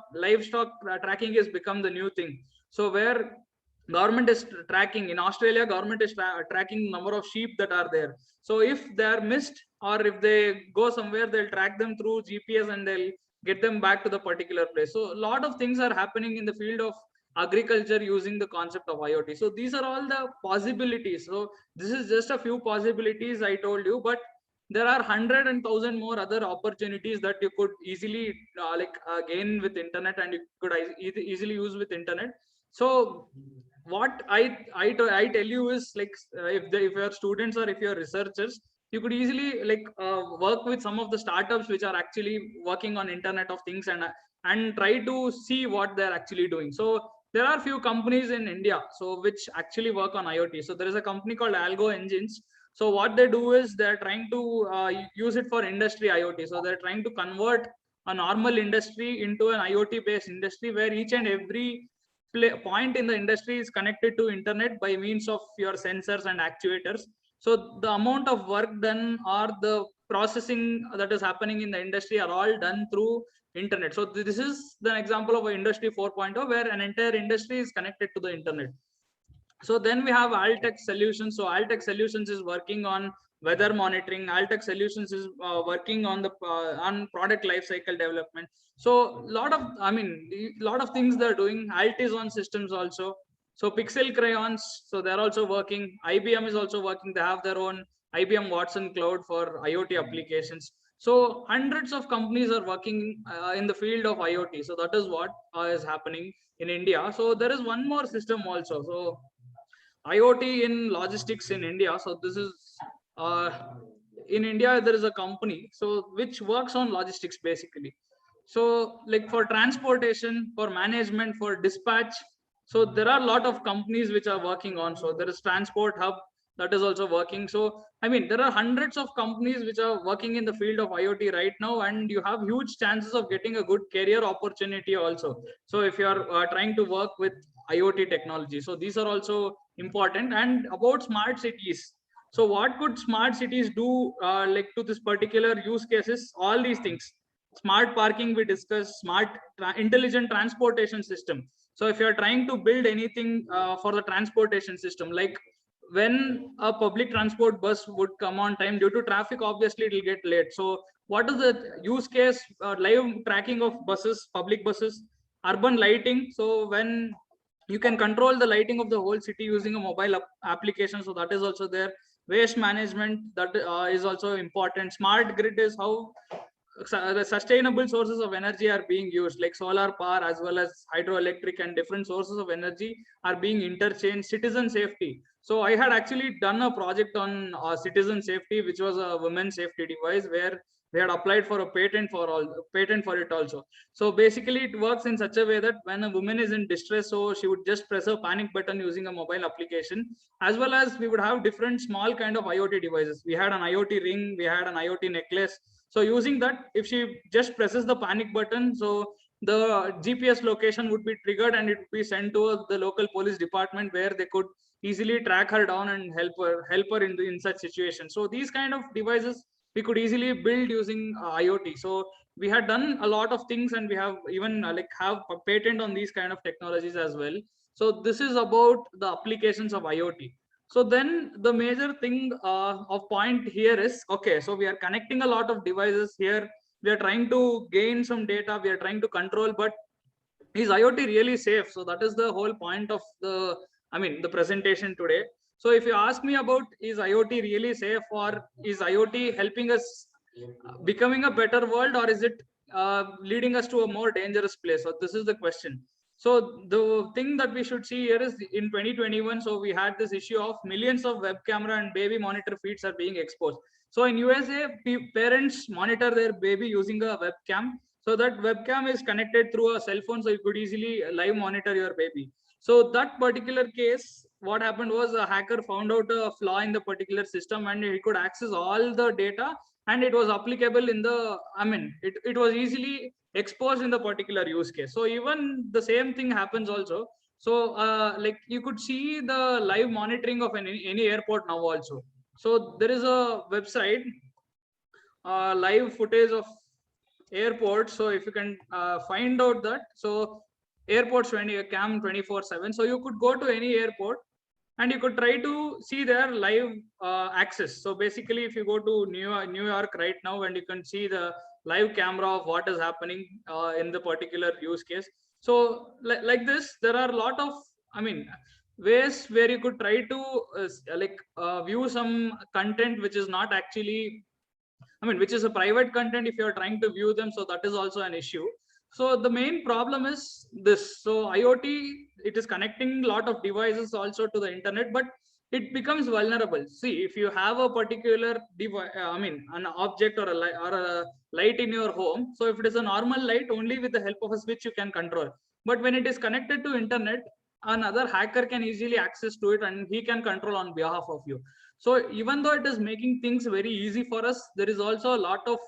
tracking has become the new thing. So where government is tracking, in Australia, government is tracking number of sheep that are there. So if they are missed or if they go somewhere, they'll track them through GPS and they'll get them back to the particular place. So a lot of things are happening in the field of agriculture using the concept of IoT. So these are all the possibilities. So this is just a few possibilities I told you, but there are 100 and 1,000 more other opportunities that you could easily gain with internet, and you could easily use with internet. So what I tell you is, like, if you're students or if you're researchers, you could easily work with some of the startups which are actually working on Internet of Things, and try to see what they're actually doing. So there are few companies in India so which actually work on IoT. So there is a company called Algo Engines. So what they do is they're trying to use it for industry IoT. So they're trying to convert a normal industry into an IoT based industry where each and every point in the industry is connected to internet by means of your sensors and actuators. So the amount of work done or the processing that is happening in the industry are all done through internet. So this is the example of an industry 4.0 where an entire industry is connected to the internet. So then we have Altech Solutions. So Altech Solutions is working on weather monitoring. Altech Solutions is working on the on product lifecycle development. So lot of things they're doing. Alt is on systems also. So Pixel Crayons, so they're also working. IBM is also working. They have their own IBM Watson Cloud for IoT applications. So hundreds of companies are working in the field of IoT. So that is what is happening in India. So there is one more system also. So IoT in logistics in India. So this is in India, there is a company so which works on logistics basically. So like for transportation, for management, for dispatch. So there are a lot of companies which are working on. So there is Transport Hub that is also working. So I mean, there are hundreds of companies which are working in the field of IoT right now, and you have huge chances of getting a good career opportunity also. So if you are trying to work with IoT technology, so these are also important. And about smart cities, so what could smart cities do like to this particular use cases? All these things: smart parking we discussed, smart intelligent transportation system. So if you're trying to build anything for the transportation system, like when a public transport bus would come on time, due to traffic obviously it will get late. So what is the use case? Live tracking of buses, public buses. Urban lighting, so when you can control the lighting of the whole city using a mobile application, so that is also there. Waste management, that is also important. Smart grid is how the sustainable sources of energy are being used, like solar power as well as hydroelectric, and different sources of energy are being interchanged. Citizen safety, so I had actually done a project on citizen safety, which was a women's safety device where they had applied for a patent for it also. So basically it works in such a way that when a woman is in distress, so she would just press a panic button using a mobile application. As well as we would have different small kind of IoT devices. We had an IoT ring, we had an IoT necklace. So using that, if she just presses the panic button, so the GPS location would be triggered and it would be sent to the local police department, where they could easily track her down and help her in such situations. So these kind of devices we could easily build using IoT. So we had done a lot of things, and we have even have a patent on these kind of technologies as well. So this is about the applications of IoT. So then the major thing of point here is, okay, so we are connecting a lot of devices here. We are trying to gain some data. We are trying to control, but is IoT really safe? So that is the whole point of the presentation today. So if you ask me about, is IoT really safe, or is IoT helping us becoming a better world, or is it leading us to a more dangerous place? So this is the question. So the thing that we should see here is, in 2021, so we had this issue of millions of web camera and baby monitor feeds are being exposed. So in USA, parents monitor their baby using a webcam. So that webcam is connected through a cell phone, so you could easily live monitor your baby. So that particular case, what happened was a hacker found out a flaw in the particular system, and he could access all the data, and it was applicable in the, I mean, it was easily exposed in the particular use case. So even the same thing happens also. So like you could see the live monitoring of any airport now also. So there is a website, live footage of airports. So if you can find out that, so airports cam 24/7. So you could go to any airport and you could try to see their live access. So basically, if you go to New York right now, and you can see the live camera of what is happening in the particular use case. So like this, there are a lot of, I mean, ways where you could try to view some content which is not actually, I mean, which is a private content if you're trying to view them. So that is also an issue. So the main problem is this. So IoT, it is connecting a lot of devices also to the internet, but it becomes vulnerable. See, if you have a particular device, I mean, an object or a light in your home. So if it is a normal light, only with the help of a switch you can control. But when it is connected to internet, another hacker can easily access to it, and he can control on behalf of you. So even though it is making things very easy for us, there is also a lot of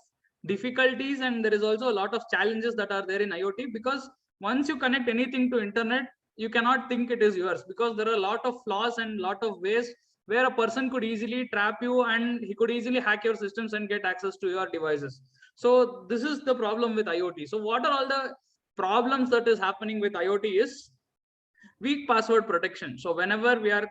difficulties, and there is also a lot of challenges that are there in IoT, because once you connect anything to internet, you cannot think it is yours, because there are a lot of flaws and a lot of ways where a person could easily trap you, and he could easily hack your systems and get access to your devices. So this is the problem with IoT. So what are all the problems that is happening with IoT is weak password protection. So whenever we are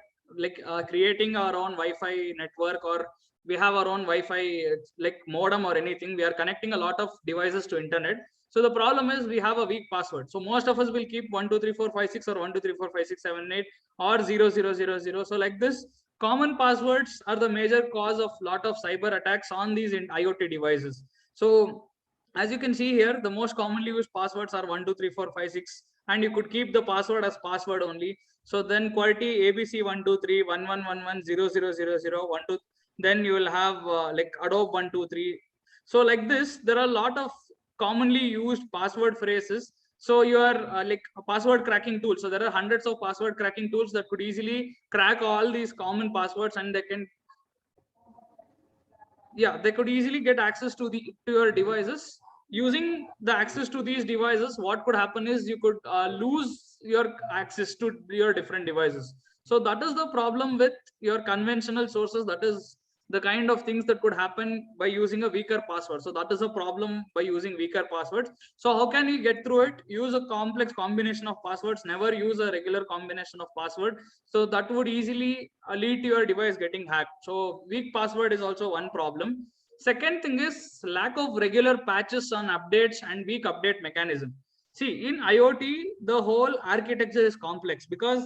creating our own Wi-Fi network, or we have our own Wi-Fi like modem or anything, we are connecting a lot of devices to internet. So the problem is we have a weak password. So most of us will keep 123456 or 12345678 or 0000. So like this, common passwords are the major cause of lot of cyber attacks on these IoT devices. So as you can see here, the most commonly used passwords are 123456, and you could keep the password as password only. So then quality ABC 123 1111 0000 12. Then you will have like Adobe 123. So like this, there are a lot of commonly used password phrases. So you are like a password cracking tool. So there are hundreds of password cracking tools that could easily crack all these common passwords, and they can, yeah, they could easily get access to your devices. Using the access to these devices, what could happen is you could lose your access to your different devices. So that is the problem with your conventional sources. That is the kind of things that could happen by using a weaker password. So that is a problem by using weaker passwords. So how can you get through it? Use a complex combination of passwords. Never use a regular combination of password. So that would easily lead to your device getting hacked. So weak password is also one problem. Second thing is lack of regular patches on updates and weak update mechanism. See, in IoT, the whole architecture is complex because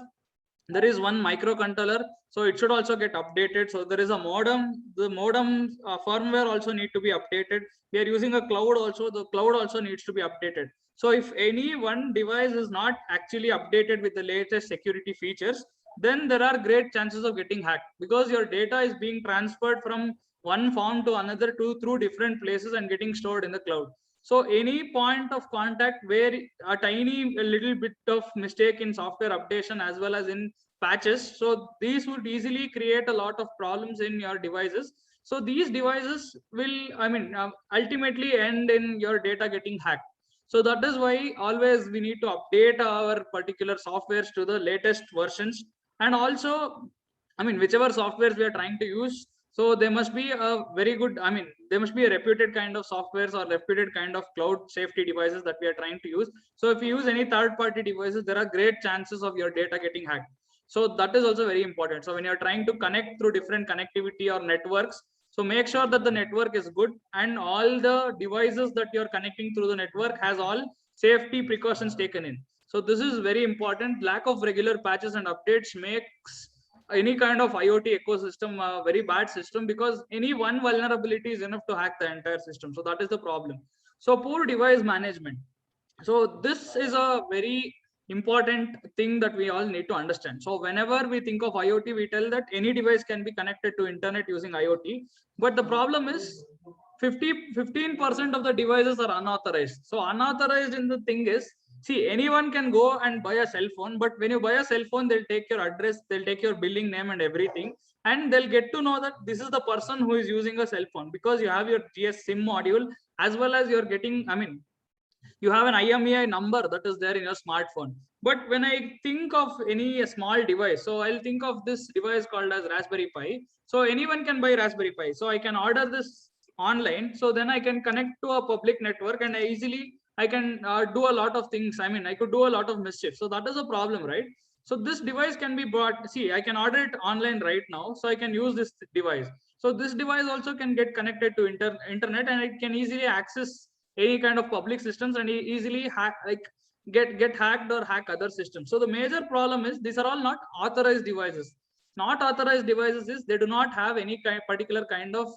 there is one microcontroller, so it should also get updated. So there is a modem. The modem firmware also need to be updated. We are using a cloud also. The cloud also needs to be updated. So if any one device is not actually updated with the latest security features, then there are great chances of getting hacked, because your data is being transferred from one form to another through different places and getting stored in the cloud. So any point of contact where a little bit of mistake in software updation as well as in patches, so these would easily create a lot of problems in your devices. So these devices will, I mean, ultimately end in your data getting hacked. So that is why always we need to update our particular softwares to the latest versions. And also, I mean, whichever softwares we are trying to use, so they must be a very good, I mean, they must be a reputed kind of softwares or reputed kind of cloud safety devices that we are trying to use. So if you use any third-party devices, there are great chances of your data getting hacked. So that is also very important. So when you're trying to connect through different connectivity or networks, so make sure that the network is good and all the devices that you're connecting through the network has all safety precautions taken in. So this is very important. Lack of regular patches and updates makes any kind of IoT ecosystem a very bad system, because any one vulnerability is enough to hack the entire system. So that is the problem. So poor device management. So this is a very important thing that we all need to understand. So whenever we think of IoT, we tell that any device can be connected to internet using IoT. But the problem is 15% of the devices are unauthorized. So unauthorized in the thing is, see, anyone can go and buy a cell phone, but when you buy a cell phone, they'll take your address, they'll take your billing name and everything, and they'll get to know that this is the person who is using a cell phone, because you have your GS SIM module, as well as you're getting, I mean, you have an IMEI number that is there in your smartphone. But when I think of any small device, so I'll think of this device called as Raspberry Pi. So anyone can buy Raspberry Pi. So I can order this online. So then I can connect to a public network, and I can do a lot of things. I mean, I could do a lot of mischief. So that is a problem, right? So this device can be bought. See, I can order it online right now. So I can use this device. So this device also can get connected to internet, and it can easily access any kind of public systems and easily hack, like get hacked or hack other systems. So the major problem is these are all not authorized devices. Not authorized devices is they do not have any particular kind of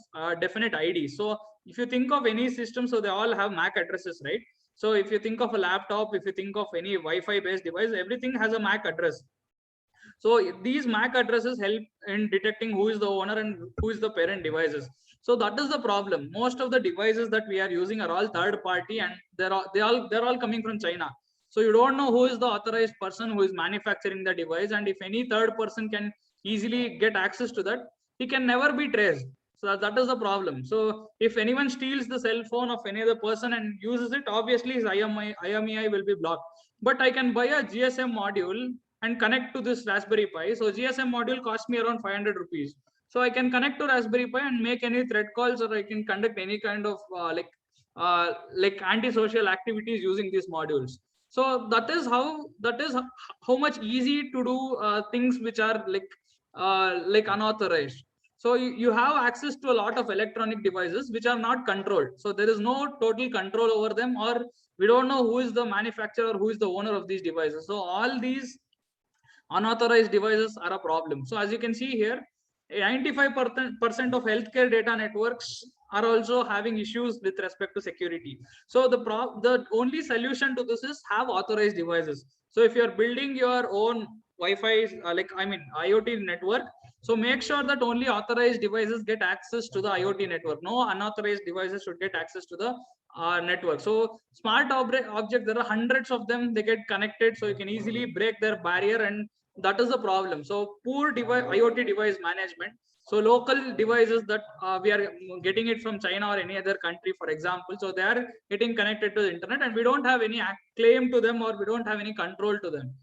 definite ID. So if you think of any system, so they all have MAC addresses, right? So if you think of a laptop, if you think of any Wi-Fi based device, everything has a MAC address. So these MAC addresses help in detecting who is the owner and who is the parent devices. So that is the problem. Most of the devices that we are using are all third party, and they're all coming from China. So you don't know who is the authorized person who is manufacturing the device, and if any third person can easily get access to that, he can never be traced. So that is the problem. So if anyone steals the cell phone of any other person and uses it, obviously his IMEI will be blocked. But I can buy a GSM module and connect to this Raspberry Pi. So GSM module cost me around 500 rupees. So I can connect to Raspberry Pi and make any thread calls, or I can conduct any kind of like antisocial activities using these modules. So that is how much easy to do things which are like unauthorized. So you have access to a lot of electronic devices which are not controlled. So there is no total control over them, or we don't know who is the manufacturer, who is the owner of these devices. So all these unauthorized devices are a problem. So as you can see here, 95% of healthcare data networks are also having issues with respect to security. So the only solution to this is have authorized devices. So if you're building your own Wi-Fi, IoT network, so make sure that only authorized devices get access to the IoT network. No unauthorized devices should get access to the network. So smart object, there are hundreds of them, they get connected, so you can easily break their barrier, and that is the problem. So poor IoT device management. So local devices that we are getting it from China or any other country, for example, so they are getting connected to the internet, and we don't have any claim to them, or we don't have any control to them.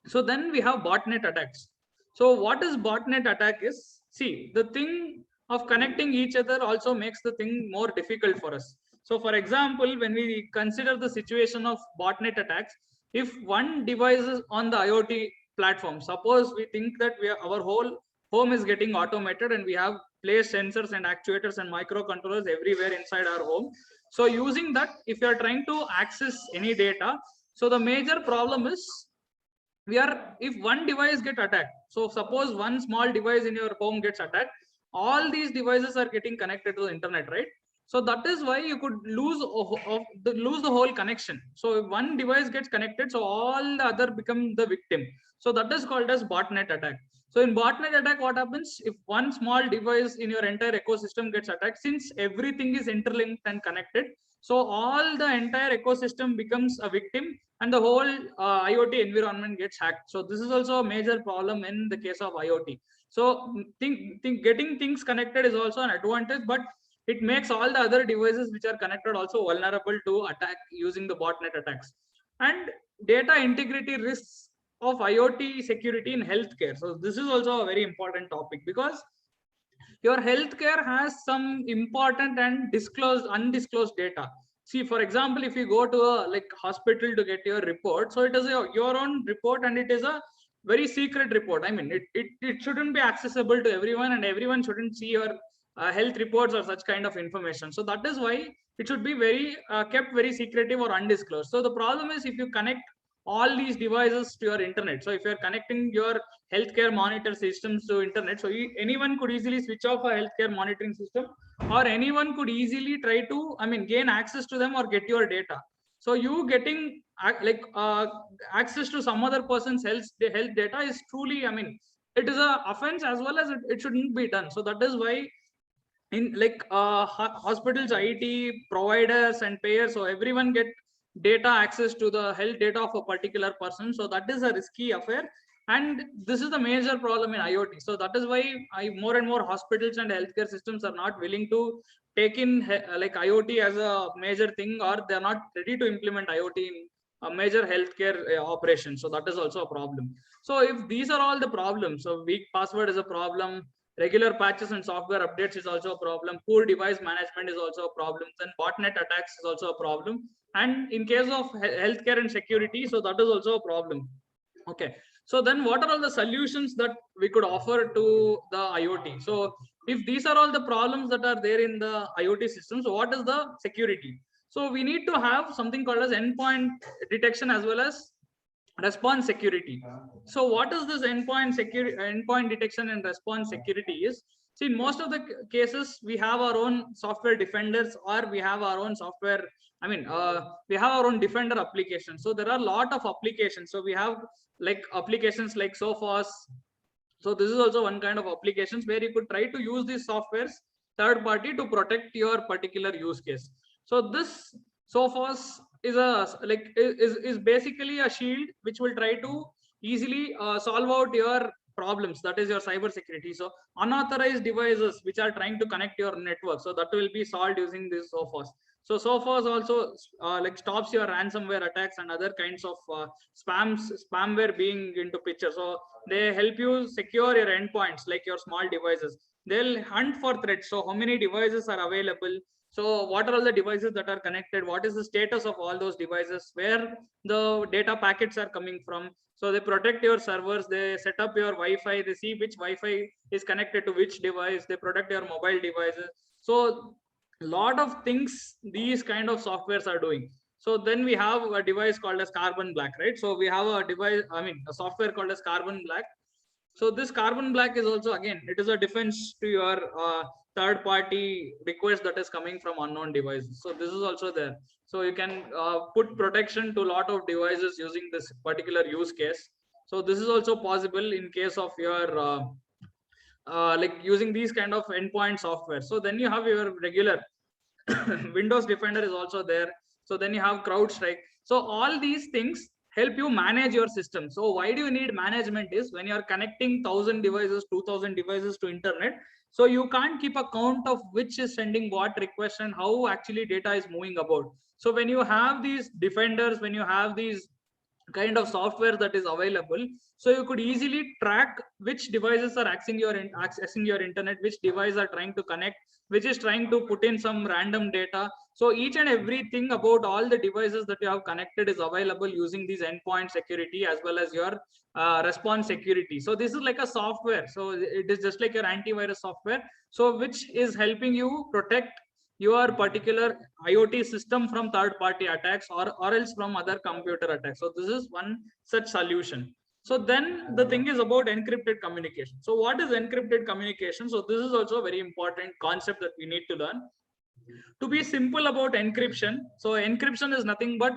So then we have botnet attacks. So what is botnet attack is, see, the thing of connecting each other also makes the thing more difficult for us. So for example, when we consider the situation of botnet attacks, if one device is on the IoT platform, suppose we think that our whole home is getting automated, and we have placed sensors and actuators and microcontrollers everywhere inside our home. So using that, if you are trying to access any data, so the major problem is if one device get attacked, so suppose one small device in your home gets attacked, all these devices are getting connected to the internet, right? So that is why you could lose the whole connection. So if one device gets connected, so all the other become the victim. So that is called as botnet attack. So in botnet attack, what happens if one small device in your entire ecosystem gets attacked? Since everything is interlinked and connected, so all the entire ecosystem becomes a victim, and the whole IoT environment gets hacked. So this is also a major problem in the case of IoT. So getting things connected is also an advantage, but it makes all the other devices which are connected also vulnerable to attack using the botnet attacks. And data integrity risks of IoT security in healthcare. So this is also a very important topic, because your healthcare has some important and undisclosed data. See, for example, if you go to a hospital to get your report, so it is your own report, and it is a very secret report. I mean, it shouldn't be accessible to everyone, and everyone shouldn't see your health reports or such kind of information. So that is why it should be very kept very secretive or undisclosed. So the problem is, if you connect all these devices to your internet, so if you're connecting your healthcare monitor systems to internet, so anyone could easily switch off a healthcare monitoring system, or anyone could easily try to gain access to them or get your data. So you getting access to some other person's health data is truly, it is a offense, as well as it shouldn't be done. So that is why in like hospitals, IT providers and payers, so everyone get data access to the health data of a particular person. So that is a risky affair, and this is the major problem in IoT. So that is why more and more hospitals and healthcare systems are not willing to take in like IoT as a major thing, or they're not ready to implement IoT in a major healthcare operation. So that is also a problem. So if these are all the problems, so weak password is a problem, regular patches and software updates is also a problem, poor device management is also a problem, then botnet attacks is also a problem, and in case of healthcare and security, so that is also a problem. Okay, so then what are all the solutions that we could offer to the IoT? So if these are all the problems that are there in the IoT system, so what is the security? So we need to have something called as endpoint detection as well as response security. So what is this endpoint detection and response security is? See, in most of the cases, we have our own software defenders, or we have our own software. I mean, we have our own defender applications. So there are a lot of applications. So we have like applications like Sophos. So this is also one kind of applications where you could try to use these softwares third party to protect your particular use case. So this Sophos is is basically a shield which will try to easily solve out your problems, that is your cyber security. So unauthorized devices which are trying to connect your network, so that will be solved using this Sophos. So Sophos also like stops your ransomware attacks and other kinds of spamware being into picture. So they help you secure your endpoints like your small devices. They'll hunt for threats. So how many devices are available, so what are all the devices that are connected, what is the status of all those devices, where the data packets are coming from. So they protect your servers, they set up your Wi-Fi, they see which Wi-Fi is connected to which device, they protect your mobile devices. So a lot of things these kind of softwares are doing. So then we have a device called as Carbon Black, right? So we have a device, I mean a software called as Carbon Black. So this Carbon Black is also, again, it is a defense to your third party request that is coming from unknown devices. So this is also there. So you can put protection to a lot of devices using this particular use case. So this is also possible in case of your like using these kind of endpoint software. So then you have your regular Windows Defender is also there. So then you have CrowdStrike. So all these things help you manage your system. So why do you need management is when you are connecting 1,000 devices, 2,000 devices to internet, so you can't keep a count of which is sending what request and how actually data is moving about. So when you have these defenders, when you have these kind of software that is available, so you could easily track which devices are accessing your internet, which device are trying to connect, which is trying to put in some random data. So each and everything about all the devices that you have connected is available using these endpoint security as well as your response security. So this is like a software, so it is just like your antivirus software, so which is helping you protect your particular IoT system from third-party attacks or else from other computer attacks. So this is one such solution. So then the thing is about encrypted communication. So what is encrypted communication? So this is also a very important concept that we need to learn. To be simple about encryption, so encryption is nothing but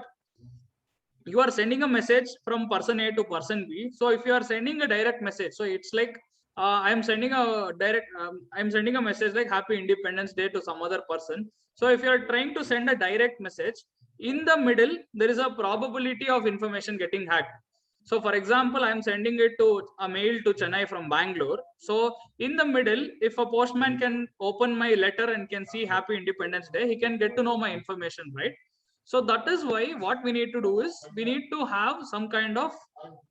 you are sending a message from person A to person B. So if you are sending a direct message, so it's like I'm sending a message like Happy Independence Day to some other person. So if you are trying to send a direct message, in the middle there is a probability of information getting hacked. So for example, I'm sending it to a mail to Chennai from Bangalore. So in the middle, if a postman can open my letter and can see Happy Independence Day, he can get to know my information, right? So that is why what we need to do is we need to have some kind of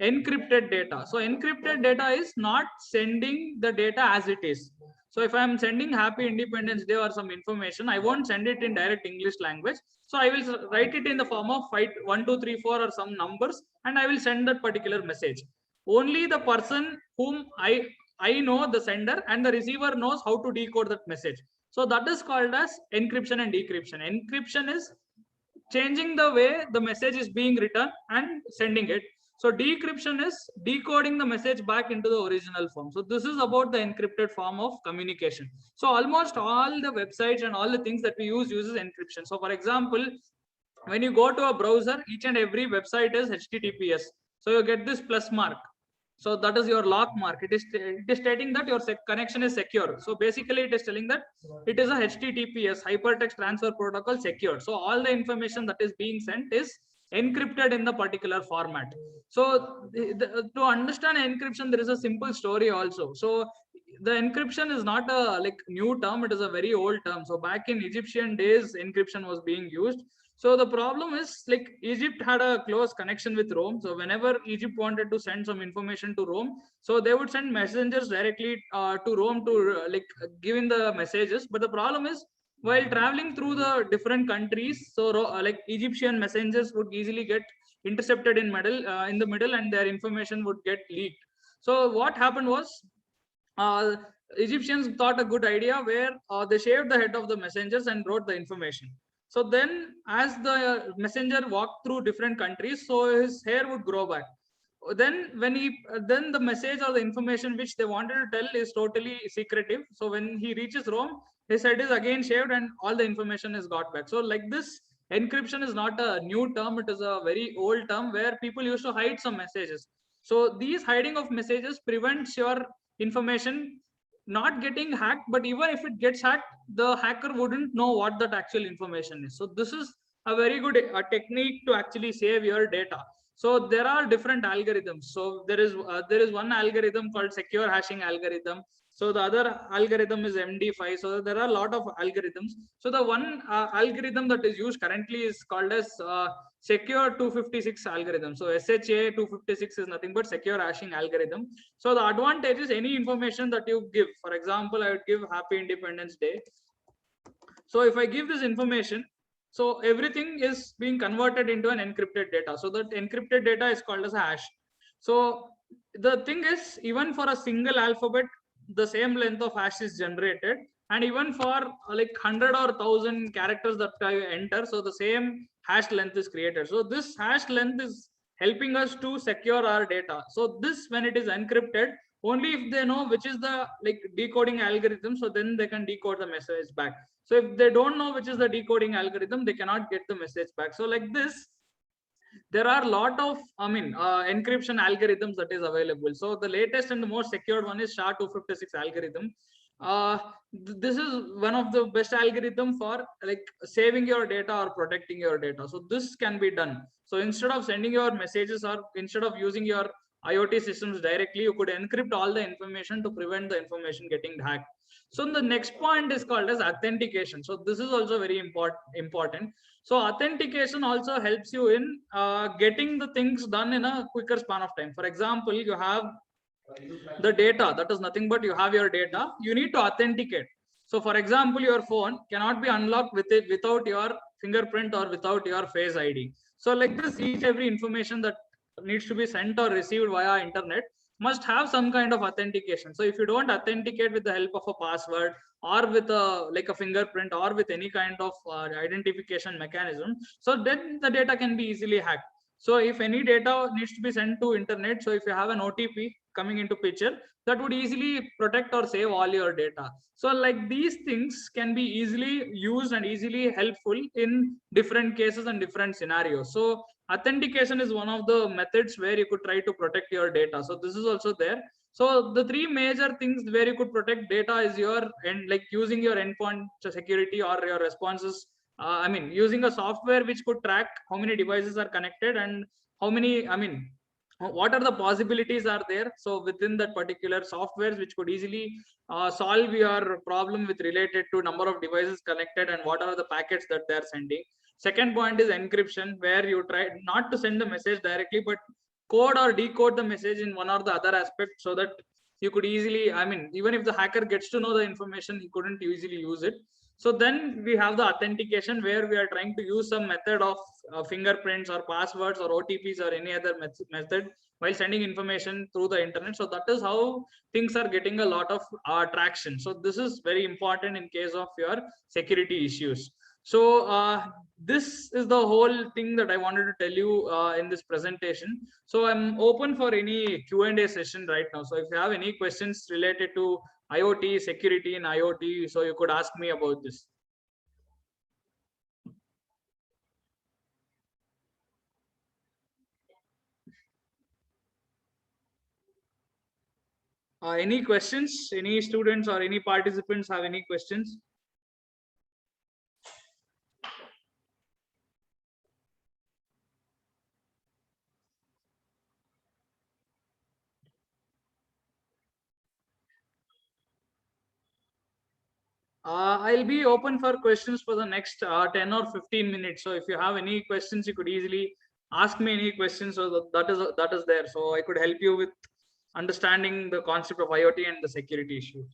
encrypted data. So encrypted data is not sending the data as it is. So if I'm sending Happy Independence Day or some information, I won't send it in direct English language. So I will write it in the form of 1, 2, 3, 4 or some numbers, and I will send that particular message. Only the person whom I know, the sender, and the receiver knows how to decode that message. So that is called as encryption and decryption. Encryption is changing the way the message is being written and sending it. So decryption is decoding the message back into the original form. So this is about the encrypted form of communication. So almost all the websites and all the things that we uses encryption. So for example, when you go to a browser, each and every website is HTTPS. So you get this plus mark. So that is your lock mark. It is stating that your connection is secure. So basically it is telling that it is a HTTPS, hypertext transfer protocol, secure. So all the information that is being sent is encrypted in the particular format. So to understand encryption, there is a simple story also. So the encryption is not a like new term, it is a very old term. So back in Egyptian days, encryption was being used. So the problem is like Egypt had a close connection with Rome. So whenever Egypt wanted to send some information to Rome, so they would send messengers directly to Rome to like giving the messages. But the problem is while traveling through the different countries, so like Egyptian messengers would easily get intercepted in the middle, and their information would get leaked. So what happened was uh, Egyptians thought a good idea where they shaved the head of the messengers and wrote the information. So then as the messenger walked through different countries, so his hair would grow back. Then then the message or the information which they wanted to tell is totally secretive. So when he reaches Rome, his head is again shaved and all the information is got back. So like this, encryption is not a new term. It is a very old term where people used to hide some messages. So these hiding of messages prevents your information not getting hacked, but even if it gets hacked, the hacker wouldn't know what that actual information is. So this is a very good technique to actually save your data. So there are different algorithms. So there is one algorithm called secure hashing algorithm. So the other algorithm is MD5. So there are a lot of algorithms. So the one algorithm that is used currently is called as secure 256 algorithm. So SHA 256 is nothing but secure hashing algorithm. So the advantage is any information that you give. For example, I would give Happy Independence Day. So if I give this information, so everything is being converted into an encrypted data. So that encrypted data is called as a hash. So the thing is, even for a single alphabet, the same length of hash is generated. And even for like 100 or 1000 characters that I enter, so the same hash length is created. So this hash length is helping us to secure our data. So this, when it is encrypted, only if they know which is the like decoding algorithm, so then they can decode the message back. So if they don't know which is the decoding algorithm, they cannot get the message back. So like this, there are a lot of encryption algorithms that is available. So the latest and the most secured one is SHA 256 algorithm. This is one of the best algorithm for like saving your data or protecting your data. So this can be done. So instead of sending your messages or instead of using your IoT systems directly, you could encrypt all the information to prevent the information getting hacked. So the next point is called as authentication. So this is also very important. So authentication also helps you in getting the things done in a quicker span of time. For example, you have the data, that is nothing but you have your data, you need to authenticate. So for example, your phone cannot be unlocked without your fingerprint or without your face ID. So like this, every information that needs to be sent or received via internet must have some kind of authentication. So if you don't authenticate with the help of a password or with a fingerprint or with any kind of identification mechanism, so then the data can be easily hacked. So if any data needs to be sent to internet, so if you have an OTP coming into picture, that would easily protect or save all your data. So like these things can be easily used and easily helpful in different cases and different scenarios. So authentication is one of the methods where you could try to protect your data. So this is also there. So the three major things where you could protect data is like using your endpoint security or your responses. Using a software which could track how many devices are connected and how many, what are the possibilities are there. So within that particular softwares which could easily solve your problem with related to number of devices connected and what are the packets that they're sending. Second point is encryption, where you try not to send the message directly, but code or decode the message in one or the other aspect so that you could easily, even if the hacker gets to know the information, he couldn't easily use it. So then we have the authentication, where we are trying to use some method of fingerprints or passwords or OTPs or any other method while sending information through the internet. So that is how things are getting a lot of traction. So this is very important in case of your security issues. So this is the whole thing that I wanted to tell you in this presentation. So I'm open for any Q&A session right now. So if you have any questions related to IoT, security in IoT, so you could ask me about this. Any questions? Any students or any participants have any questions? I'll be open for questions for the next 10 or 15 minutes. So if you have any questions, you could easily ask me any questions. So that is there. So I could help you with understanding the concept of IoT and the security issues.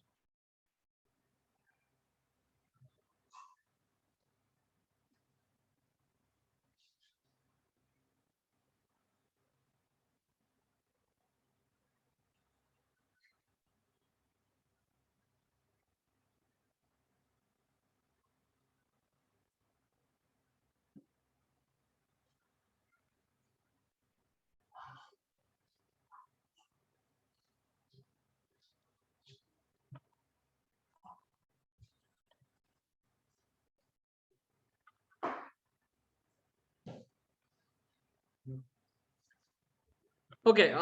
Okay,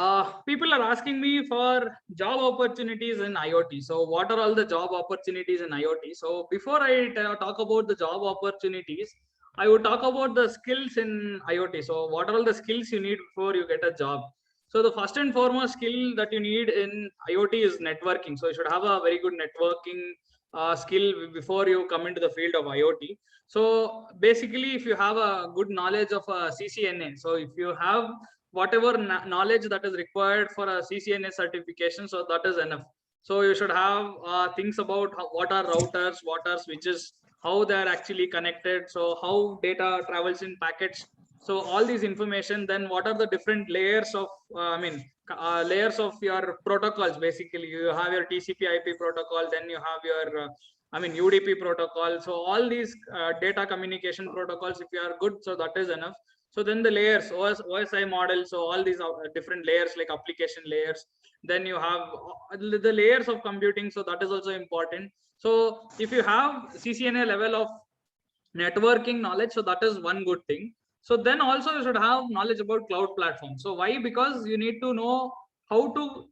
people are asking me for job opportunities in IoT. So what are all the job opportunities in IoT? So before I talk about the job opportunities, I would talk about the skills in IoT. So what are all the skills you need before you get a job? So the first and foremost skill that you need in IoT is networking. So you should have a very good networking skill before you come into the field of IoT. So basically, if you have a good knowledge of CCNA, so if you have whatever knowledge that is required for a CCNA certification, so that is enough. So you should have things about what are routers, what are switches, how they are actually connected, so how data travels in packets. So all these information, then what are the different layers of layers of your protocols. Basically, you have your TCP/IP protocol, then you have your UDP protocol. So all these data communication protocols, if you are good, so that is enough. So then the layers, OSI model, so all these different layers like application layers. Then you have the layers of computing, so that is also important. So if you have CCNA level of networking knowledge, so that is one good thing. So then also you should have knowledge about cloud platform. So why? Because you need to know how to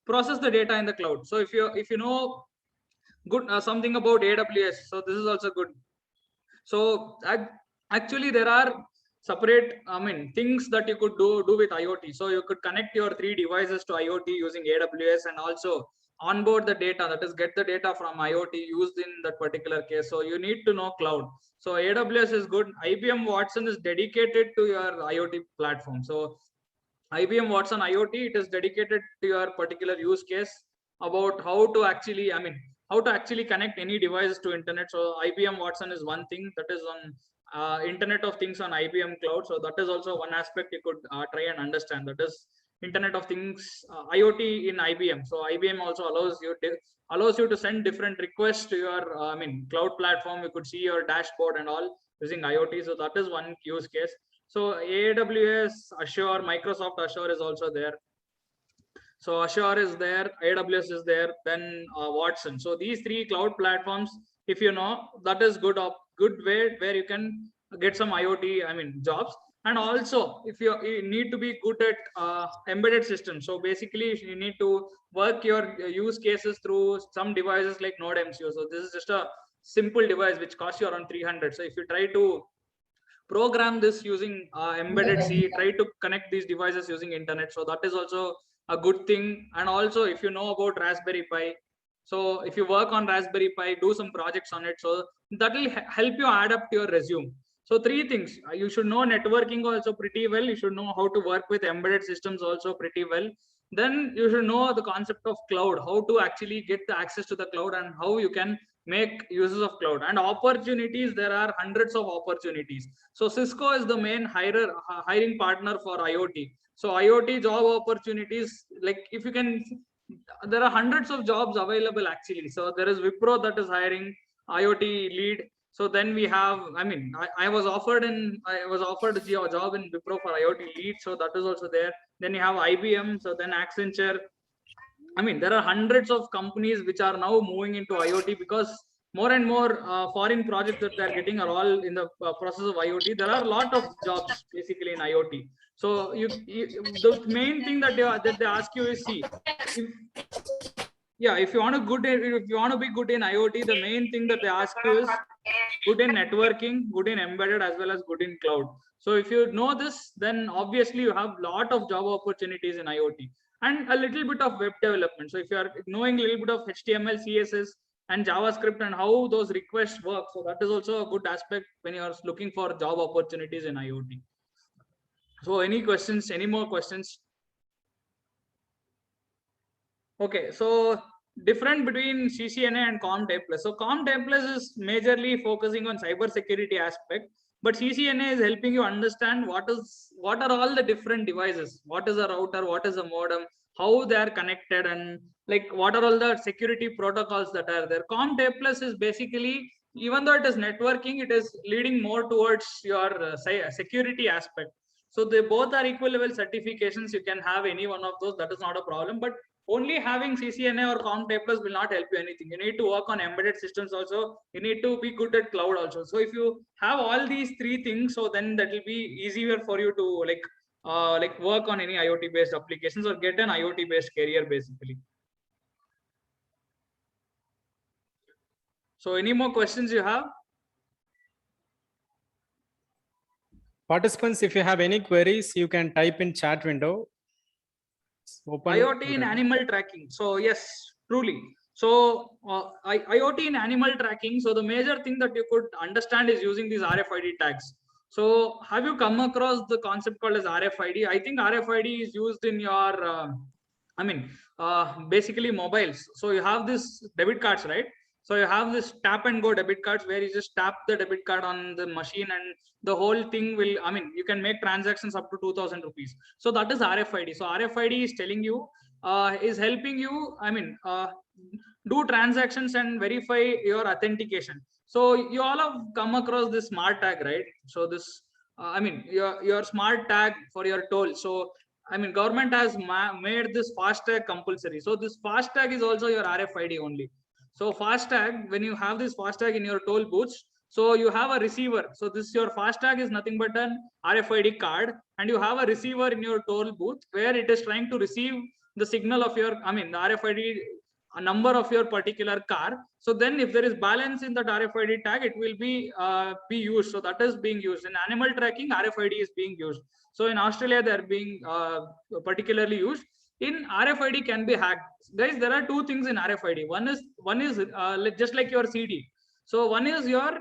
process the data in the cloud. So if you know good something about AWS, so this is also good. So actually there are separate things that you could do with IoT. So you could connect your 3 devices to IoT using AWS, and also onboard the data, that is get the data from IoT used in that particular case. So you need to know cloud. So AWS is good. IBM Watson is dedicated to your IoT platform. So IBM Watson IoT, it is dedicated to your particular use case about how to actually connect any device to internet. So IBM Watson is one thing that is on Internet of Things on IBM Cloud. So that is also one aspect you could try and understand. That is Internet of Things IoT in IBM. So IBM also allows you to send different requests to your cloud platform. You could see your dashboard and all using IoT. So that is one use case. So AWS, Azure, Microsoft Azure is also there. So Azure is there, AWS is there, then Watson. So these 3 cloud platforms, if you know, that is good way where you can get some IoT jobs. And also if you need to be good at embedded systems. So basically you need to work your use cases through some devices like Node MCU. So this is just a simple device which costs you around 300. So if you try to program this using embedded C, try to connect these devices using internet. So that is also a good thing. And also if you know about Raspberry Pi, so if you work on Raspberry Pi, do some projects on it, so that will help you add up to your resume. So 3 things: you should know networking also pretty well, you should know how to work with embedded systems also pretty well, then you should know the concept of cloud, how to actually get the access to the cloud, and how you can make uses of cloud. And opportunities, there are hundreds of opportunities. So Cisco is the main hiring partner for IoT. So IoT job opportunities, like if you can, there are hundreds of jobs available actually. So there is Wipro that is hiring IoT lead. So then we have, I was offered a job in Wipro for IoT lead. So that is also there. Then you have IBM. So then Accenture. There are hundreds of companies which are now moving into IoT because more and more foreign projects that they're getting are all in the process of IoT. There are a lot of jobs basically in IoT. So the main thing that they ask you is, see, if you want to be good in IoT, the main thing that they ask you is good in networking, good in embedded, as well as good in cloud. So if you know this, then obviously you have a lot of job opportunities in IoT and a little bit of web development. So if you are knowing a little bit of HTML, CSS, and JavaScript and how those requests work, so that is also a good aspect when you are looking for job opportunities in IoT. So any questions? Any more questions? Okay, so different between CCNA and CommTech Plus. So CommTech Plus is majorly focusing on cyber security aspect, but CCNA is helping you understand what are all the different devices, what is a router, what is a modem, how they are connected, and like what are all the security protocols that are there. CommTech Plus is basically, even though it is networking, it is leading more towards your security aspect. So they both are equal level certifications. You can have any one of those. That is not a problem. But only having CCNA or CommTech Plus will not help you anything. You need to work on embedded systems also. You need to be good at cloud also. So if you have all these three things, so then that will be easier for you to like work on any IoT based applications or get an IoT based career basically. So any more questions you have? Participants, if you have any queries, you can type in chat window. Open IoT in animal tracking. So yes, truly. So IoT in animal tracking. So the major thing that you could understand is using these RFID tags. So have you come across the concept called as RFID? I think RFID is used in your, basically mobiles. So you have this debit cards, right? So you have this tap and go debit cards where you just tap the debit card on the machine and the whole thing will, you can make transactions up to 2,000 rupees. So that is RFID. So RFID is telling you, is helping you, do transactions and verify your authentication. So you all have come across this smart tag, right? So this, your smart tag for your toll. So government has made this FASTag compulsory. So this FASTag is also your RFID only. So FASTag, when you have this FASTag in your toll booths, so you have a receiver. So this your FASTag is nothing but an RFID card, and you have a receiver in your toll booth where it is trying to receive the signal of your, the RFID number of your particular car. So then if there is balance in that RFID tag, it will be used. So that is being used. In animal tracking, RFID is being used. So in Australia, they are being particularly used. In RFID can be hacked. Guys, there are two things in RFID. One is just like your CD. So one is your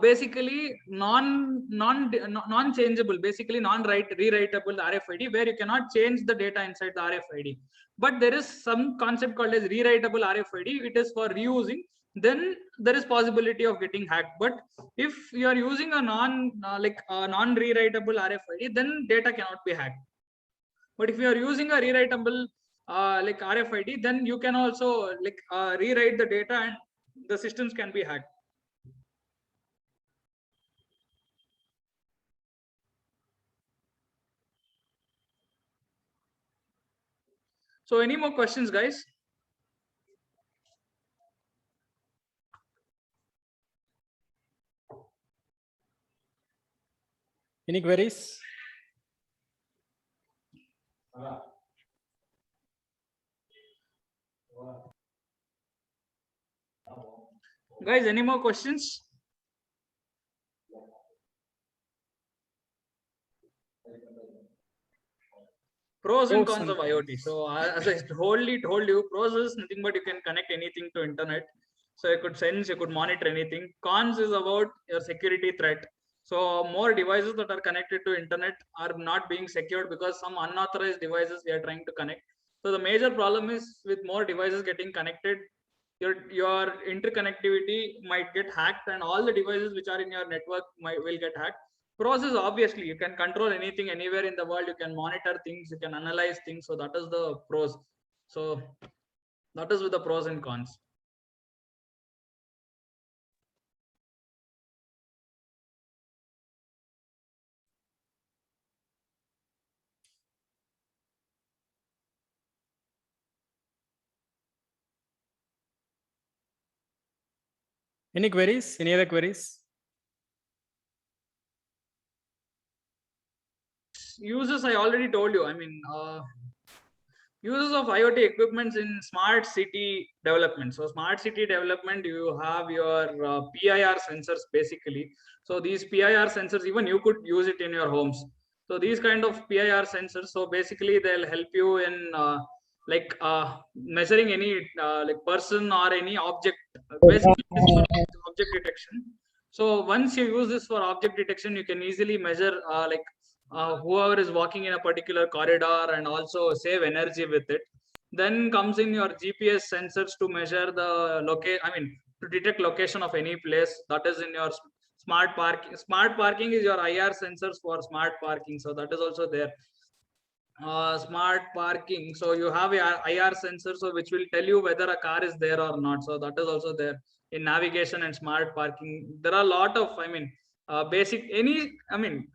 basically non-changeable, basically rewritable RFID, where you cannot change the data inside the RFID. But there is some concept called as rewritable RFID. It is for reusing. Then there is possibility of getting hacked. But if you are using a non-rewritable RFID, then data cannot be hacked. But if you are using a rewritable like RFID, then you can also rewrite the data and the systems can be hacked. So any more questions, guys? Any queries? Guys, any more questions? Pros and cons of IoT. So as I wholly told you, pros is nothing but you can connect anything to internet. So you could sense, you could monitor anything. Cons is about your security threat. So more devices that are connected to internet are not being secured because some unauthorized devices we are trying to connect. So the major problem is with more devices getting connected, your interconnectivity might get hacked and all the devices which are in your network will get hacked. Pros is obviously you can control anything anywhere in the world, you can monitor things, you can analyze things. So that is the pros. So that is with the pros and cons. Any queries? Any other queries? Uses, I already told you. I mean, uses of IoT equipments in smart city development. So smart city development, you have your PIR sensors basically. So these PIR sensors, even you could use it in your homes. So these kind of PIR sensors, so basically they'll help you in measuring any like person or any object. Basically, this is for object detection. So once you use this for object detection, you can easily measure whoever is walking in a particular corridor and also save energy with it. Then comes in your GPS sensors to measure the location, I mean, to detect location of any place. That is in your smart parking. Smart parking is your IR sensors for smart parking. So that is also there. Smart parking. So you have a IR sensor, so which will tell you whether a car is there or not. So that is also there in navigation and smart parking. There are a lot of, I mean, basic any, I mean,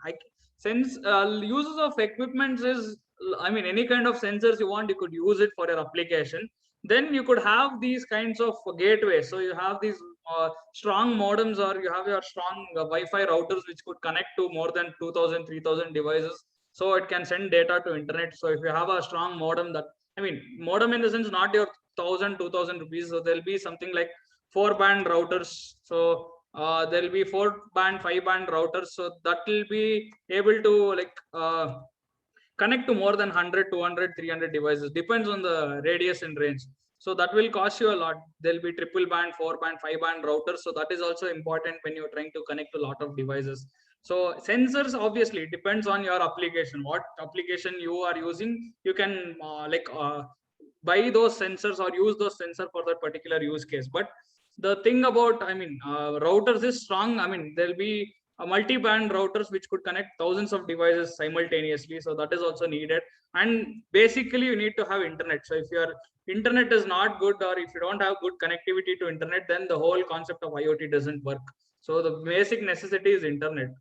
since uses of equipments is, I mean, any kind of sensors you want, you could use it for your application. Then you could have these kinds of gateways. So you have these strong modems, or you have your strong Wi-Fi routers which could connect to more than 2000, 3000 devices. So it can send data to internet. So if you have a strong modem, that, I mean, modem in the sense not your 1000-2000 rupees. So there'll be something like 4-band routers. So there'll be 4-band, 5-band routers. So that will be able to connect to more than 100, 200, 300 devices. Depends on the radius and range. So that will cost you a lot. There'll be triple band, 4-band, 5-band routers. So that is also important when you're trying to connect to a lot of devices. So sensors, obviously, it depends on your application. What application you are using, you can buy those sensors or use those sensors for that particular use case. But the thing about, I mean, routers is strong. I mean, there'll be a multi-band routers which could connect thousands of devices simultaneously. So that is also needed. And basically, you need to have internet. So if your internet is not good, or if you don't have good connectivity to internet, then the whole concept of IoT doesn't work. So the basic necessity is internet.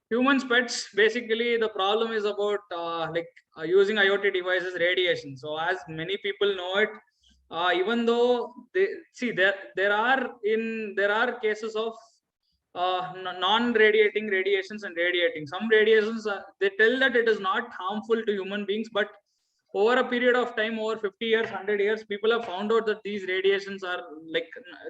Humans, pets, basically the problem is about using IoT devices, radiation. So as many people know it, even though they see there are cases of non-radiating radiations and radiating. Some radiations they tell that it is not harmful to human beings, but over a period of time, over 50 years, 100 years, people have found out that these radiations are like,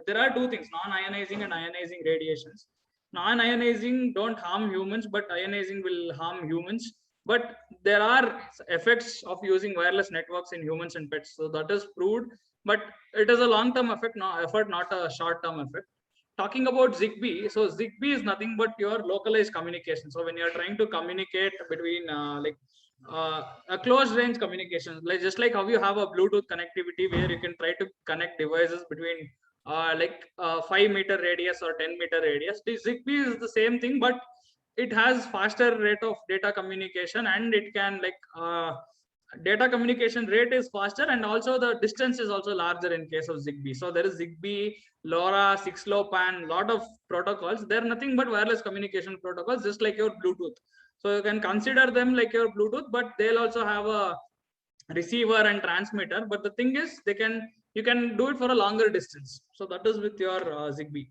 there are two things: non-ionizing and ionizing radiations. Non-ionizing don't harm humans, but ionizing will harm humans. But there are effects of using wireless networks in humans and pets, so that is proved. But it is a long-term effect, not a short-term effect. Talking about Zigbee, so Zigbee is nothing but your localized communication. So when you are trying to communicate between a close range communication, like just like how you have a Bluetooth connectivity where you can try to connect devices between 5-meter radius or 10-meter radius. The Zigbee is the same thing, but it has faster rate of data communication, and it can data communication rate is faster, and also the distance is also larger in case of Zigbee. So there is Zigbee, LoRa, 6LoWPAN, lot of protocols. They're nothing but wireless communication protocols, just like your Bluetooth. So you can consider them like your Bluetooth, but they'll also have a receiver and transmitter. But the thing is, you can do it for a longer distance. So that is with your Zigbee.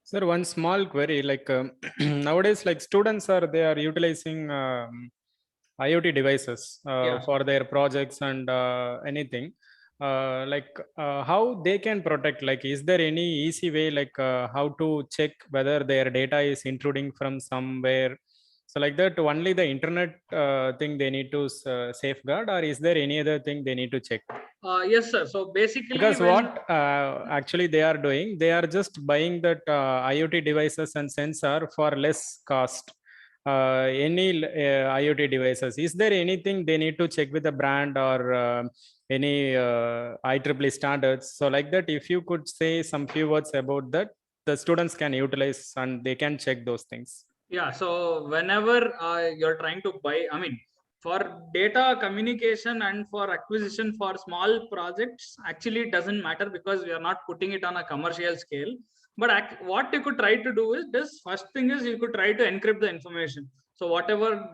Sir, one small query, like nowadays, like students they are utilizing IoT devices Yeah. for their projects and anything. How they can protect? Like, is there any easy way, like how to check whether their data is intruding from somewhere? So like that, only the internet thing they need to safeguard, or is there any other thing they need to check? Yes, sir. So basically, Because what actually they are doing, they are just buying that IoT devices and sensor for less cost. Any IoT devices, is there anything they need to check with the brand or any IEEE standards? So like that, if you could say some few words about that, the students can utilize and they can check those things. Yeah, so whenever you're trying to buy, I mean, for data communication and for acquisition for small projects, actually it doesn't matter, because we are not putting it on a commercial scale. But what you could try to do is this. First thing is you could try to encrypt the information. So whatever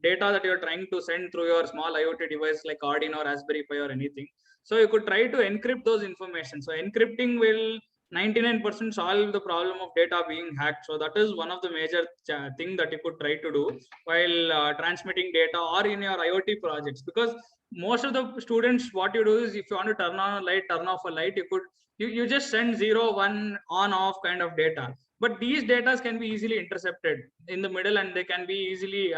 data that you're trying to send through your small IoT device like Arduino, Raspberry Pi or anything, so you could try to encrypt those information. So encrypting will 99% solve the problem of data being hacked. So that is one of the major thing that you could try to do while transmitting data or in your IoT projects. Because most of the students, what you do is if you want to turn on a light, turn off a light, you just send 0, 1, on, off kind of data. But these data can be easily intercepted in the middle, and they can be easily,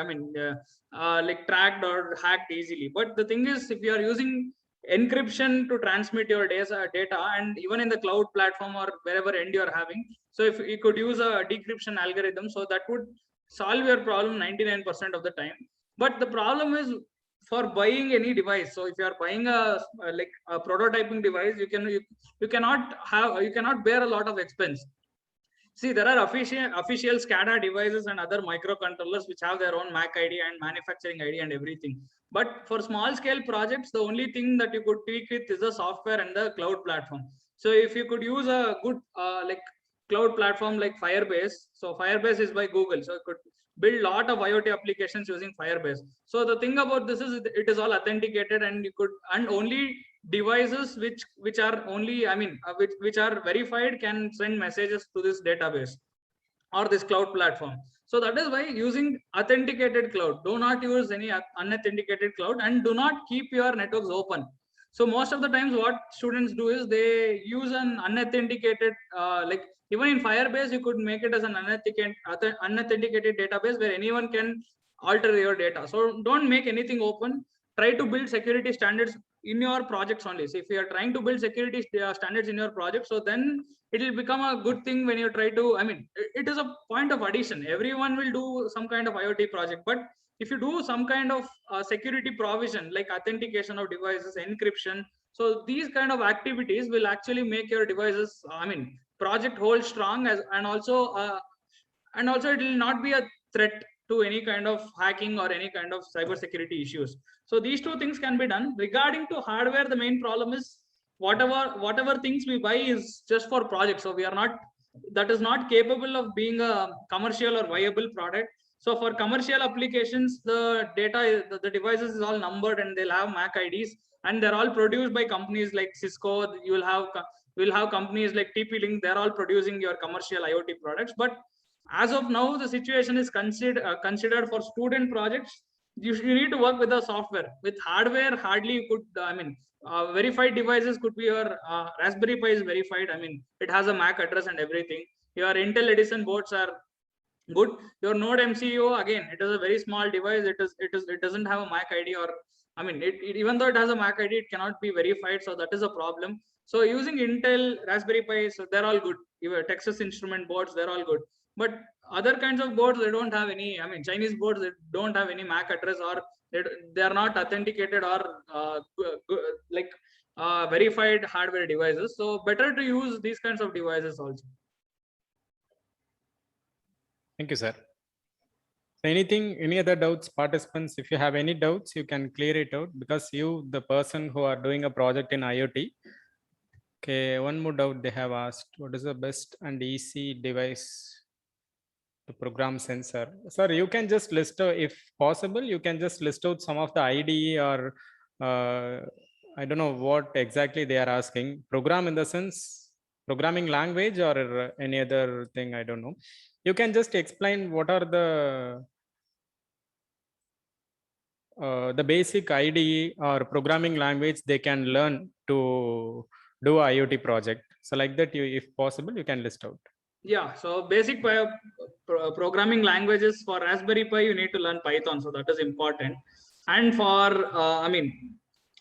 like tracked or hacked easily. But the thing is, if you are using encryption to transmit your data, and even in the cloud platform or wherever end you are having, so if you could use a decryption algorithm, so that would solve your problem 99% of the time. But the problem is for buying any device. So if you are buying a prototyping device, you cannot bear a lot of expense. See, there are official SCADA devices and other microcontrollers which have their own MAC ID and manufacturing ID and everything. But for small scale projects, the only thing that you could tweak with is the software and the cloud platform. So if you could use a good cloud platform like Firebase. So Firebase is by Google. So you could build a lot of IoT applications using Firebase. So the thing about this is it is all authenticated, and you could, and only devices which are only which are verified can send messages to this database or this cloud platform. So that is why using authenticated cloud. Do not use any unauthenticated cloud, and do not keep your networks open. So most of the times what students do is they use an unauthenticated even in Firebase, you could make it as an unauthenticated database where anyone can alter your data. So don't make anything open. Try to build security standards in your projects only. So if you are trying to build security standards in your project, so then it will become a good thing when you try to, it is a point of addition. Everyone will do some kind of IoT project, but if you do some kind of security provision like authentication of devices, encryption, so these kind of activities will actually make your devices, project hold strong, and also it will not be a threat to any kind of hacking or any kind of cybersecurity issues. So these two things can be done. Regarding to hardware, the main problem is whatever things we buy is just for projects. So that is not capable of being a commercial or viable product. So for commercial applications, the the devices is all numbered and they'll have MAC IDs, and they're all produced by companies like Cisco. You'll have companies like TP-Link. They're all producing your commercial IoT products. But as of now, the situation is considered for student projects. You need to work with the software. With hardware, hardly you could. Verified devices could be your Raspberry Pi is verified. It has a MAC address and everything. Your Intel Edison boards are good. Your Node MCU, again, it is a very small device. It doesn't have a MAC ID, or even though it has a MAC ID, it cannot be verified. So that is a problem. So using Intel Raspberry Pi, so they're all good. Even Texas Instrument boards, they're all good. But other kinds of boards, they don't have any. Chinese boards, they don't have any MAC address, or they are not authenticated or verified hardware devices. So better to use these kinds of devices also. Thank you, sir. Any other doubts, participants? If you have any doubts, you can clear it out, because you, the person who are doing a project in IoT. Okay, one more doubt they have asked. What is the best and easy device to program sensor? Sir, you can just list, if possible, you can just list out some of the IDE or I don't know what exactly they are asking. Program in the sense, programming language or any other thing, I don't know. You can just explain what are the basic IDE or programming language they can learn to do IoT project. So like that, if possible, you can list out. Yeah, so basic programming languages for Raspberry Pi, you need to learn Python. So that is important. And for,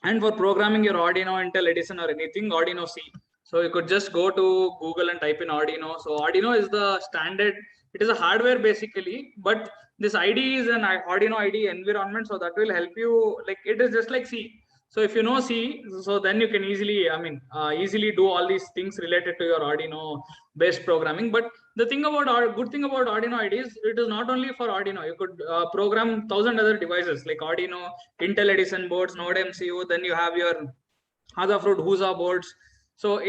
and for programming your Arduino, Intel Edison or anything, Arduino C. So you could just go to Google and type in Arduino. So Arduino is the standard. It is a hardware basically, but this IDE is an Arduino IDE environment. So that will help you, like it is just like C. So if you know C, so then you can easily, easily do all these things related to your Arduino based programming. But the thing about good thing about Arduino IDE is it is not only for Arduino. You could program 1,000 other devices like Arduino, Intel Edison boards, Node MCU. Then you have your Adafruit, Huza boards. So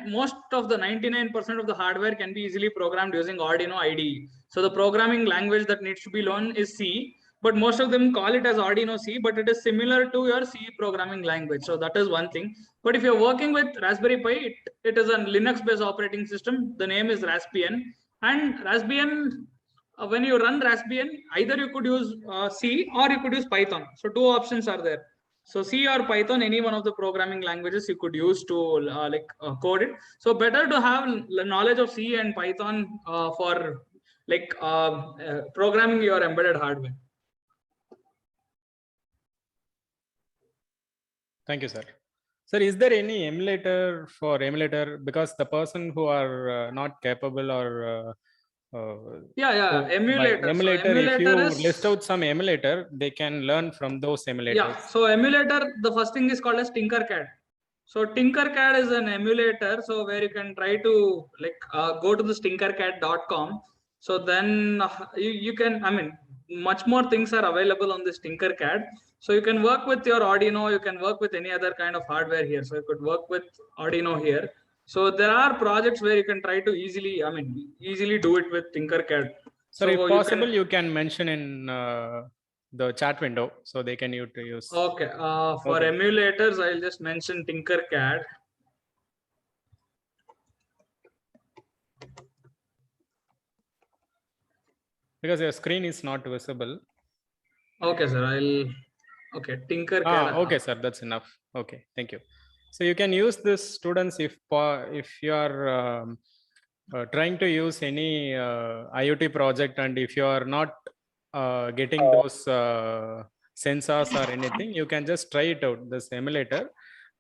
most of the 99% of the hardware can be easily programmed using Arduino IDE. So the programming language that needs to be learned is C, but most of them call it as Arduino C, but it is similar to your C programming language. So that is one thing. But if you're working with Raspberry Pi, it is a Linux-based operating system. The name is Raspbian. And Raspbian, when you run Raspbian, either you could use C or you could use Python. So two options are there. So C or Python, any one of the programming languages you could use to code it. So better to have knowledge of C and Python for programming your embedded hardware. Thank you, sir. Sir, is there any emulator because the person who are not capable or emulator. If you list out some emulator, they can learn from those emulators. Yeah, so emulator, the first thing is called as Tinkercad. So Tinkercad is an emulator, so where you can try to go to this tinkercad.com. So then you can, much more things are available on this Tinkercad. So you can work with your Arduino, you can work with any other kind of hardware here. So you could work with Arduino here. So there are projects where you can try to easily do it with Tinkercad. So if possible, you can mention in the chat window so they can use. Okay. For emulators, I'll just mention Tinkercad. Because your screen is not visible. Okay, sir. Okay, Tinkercad. Okay, sir. That's enough. Okay, thank you. So you can use this, students, if you are trying to use any IoT project, and if you are not getting those sensors or anything, you can just try it out, this emulator,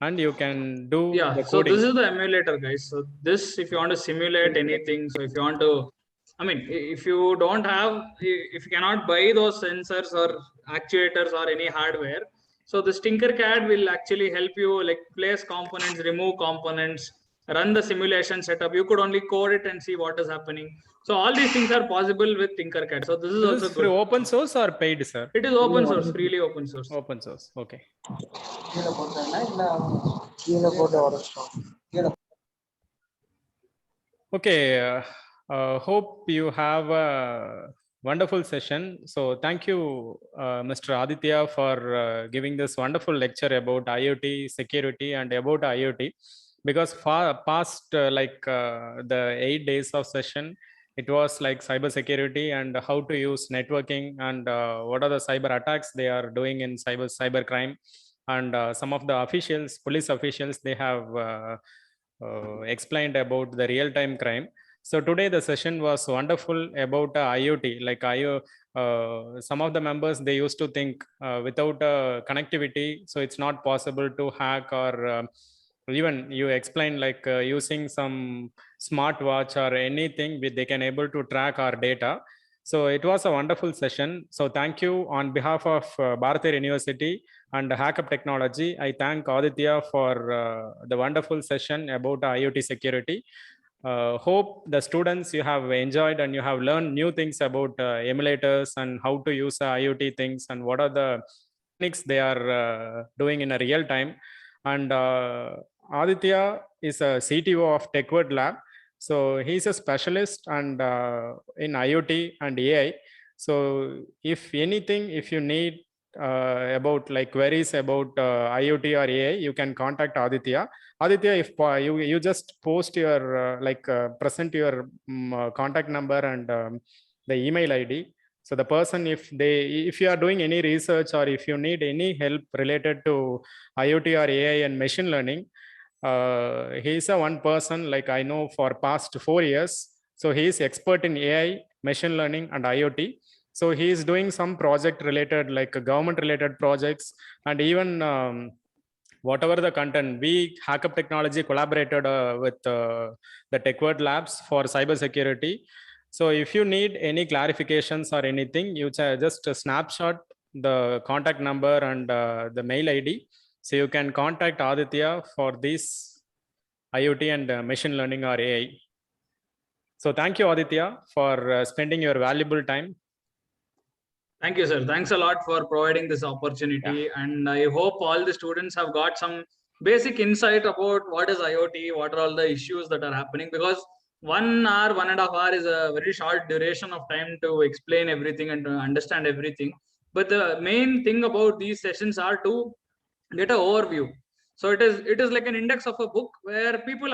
and you can do the coding. So this is the emulator, guys. So this, if you want to simulate anything, so if you want to, if you don't have, if you cannot buy those sensors or actuators or any hardware, so this Tinkercad will actually help you place components, remove components, run the simulation setup. You could only code it and see what is happening. So all these things are possible with Tinkercad. So this is also good. Open source or paid, sir? It is open source, freely open source. Open source. Okay. Okay. Hope you have a wonderful session. So thank you, Mr. Aditya, for giving this wonderful lecture about IoT security and about IoT. Because past the 8 days of session, it was like cyber security and how to use networking and what are the cyber attacks they are doing in cyber crime. And some of the police officials, they have explained about the real-time crime. So today the session was wonderful about IoT. Some of the members, they used to think without connectivity, so it's not possible to hack, or even you explained using some smartwatch or anything, they can able to track our data. So it was a wonderful session. So thank you on behalf of Bharatiya University and Hackup Technology. I thank Aditya for the wonderful session about IoT security. Hope the students, you have enjoyed and you have learned new things about emulators and how to use IoT things and what are the techniques they are doing in a real time. And Aditya is a CTO of TechWord Lab. So he's a specialist and in IoT and AI. So if anything, if you need about queries about IoT or AI, you can contact Aditya. Aditya, if you just post your present your contact number and the email ID. So the person, if you are doing any research or if you need any help related to IoT or AI and machine learning, he is a one person I know for past 4 years. So he is expert in AI, machine learning and IoT. So he is doing some project related, government related projects, and even whatever the content. We Hackup Technology collaborated with the TechWord Labs for cybersecurity. So if you need any clarifications or anything, you just snapshot the contact number and the mail ID. So you can contact Aditya for this IoT and machine learning or AI. So thank you, Aditya, for spending your valuable time. Thank you, sir. Thanks a lot for providing this opportunity. Yeah. And I hope all the students have got some basic insight about what is IoT, what are all the issues that are happening, because 1 hour, 1.5 hours is a very short duration of time to explain everything and to understand everything. But the main thing about these sessions are to get an overview. So it is like an index of a book where people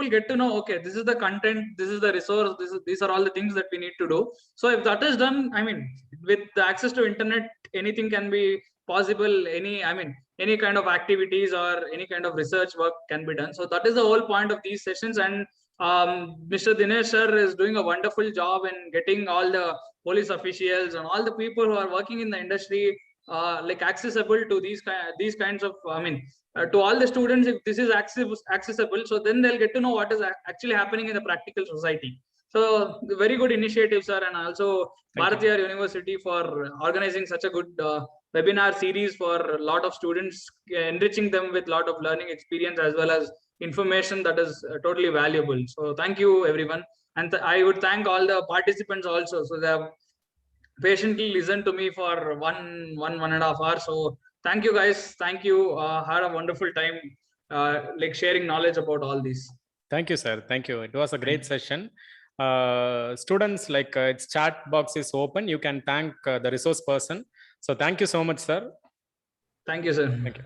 get to know, okay, this is the content, this is the resource, these are all the things that we need to do. So if that is done, I mean, with the access to internet, anything can be possible. Any kind of activities or any kind of research work can be done. So that is the whole point of these sessions. And Mr. Dinesh sir is doing a wonderful job in getting all the police officials and all the people who are working in the industry like accessible to these kinds of, to all the students. If this is accessible, so then they'll get to know what is actually happening in the practical society. So very good initiative, sir, and also Bharatiyar University for organizing such a good webinar series for a lot of students, enriching them with a lot of learning experience as well as information that is totally valuable. So thank you, everyone. And I would thank all the participants also. So they have patiently listened to me for one and a half hours. So thank you, guys. Thank you. Had a wonderful time like sharing knowledge about all this. Thank you, sir. Thank you. It was a great session. Students, like its chat box is open. You can thank the resource person. So thank you so much, sir. Thank you, sir. Thank you.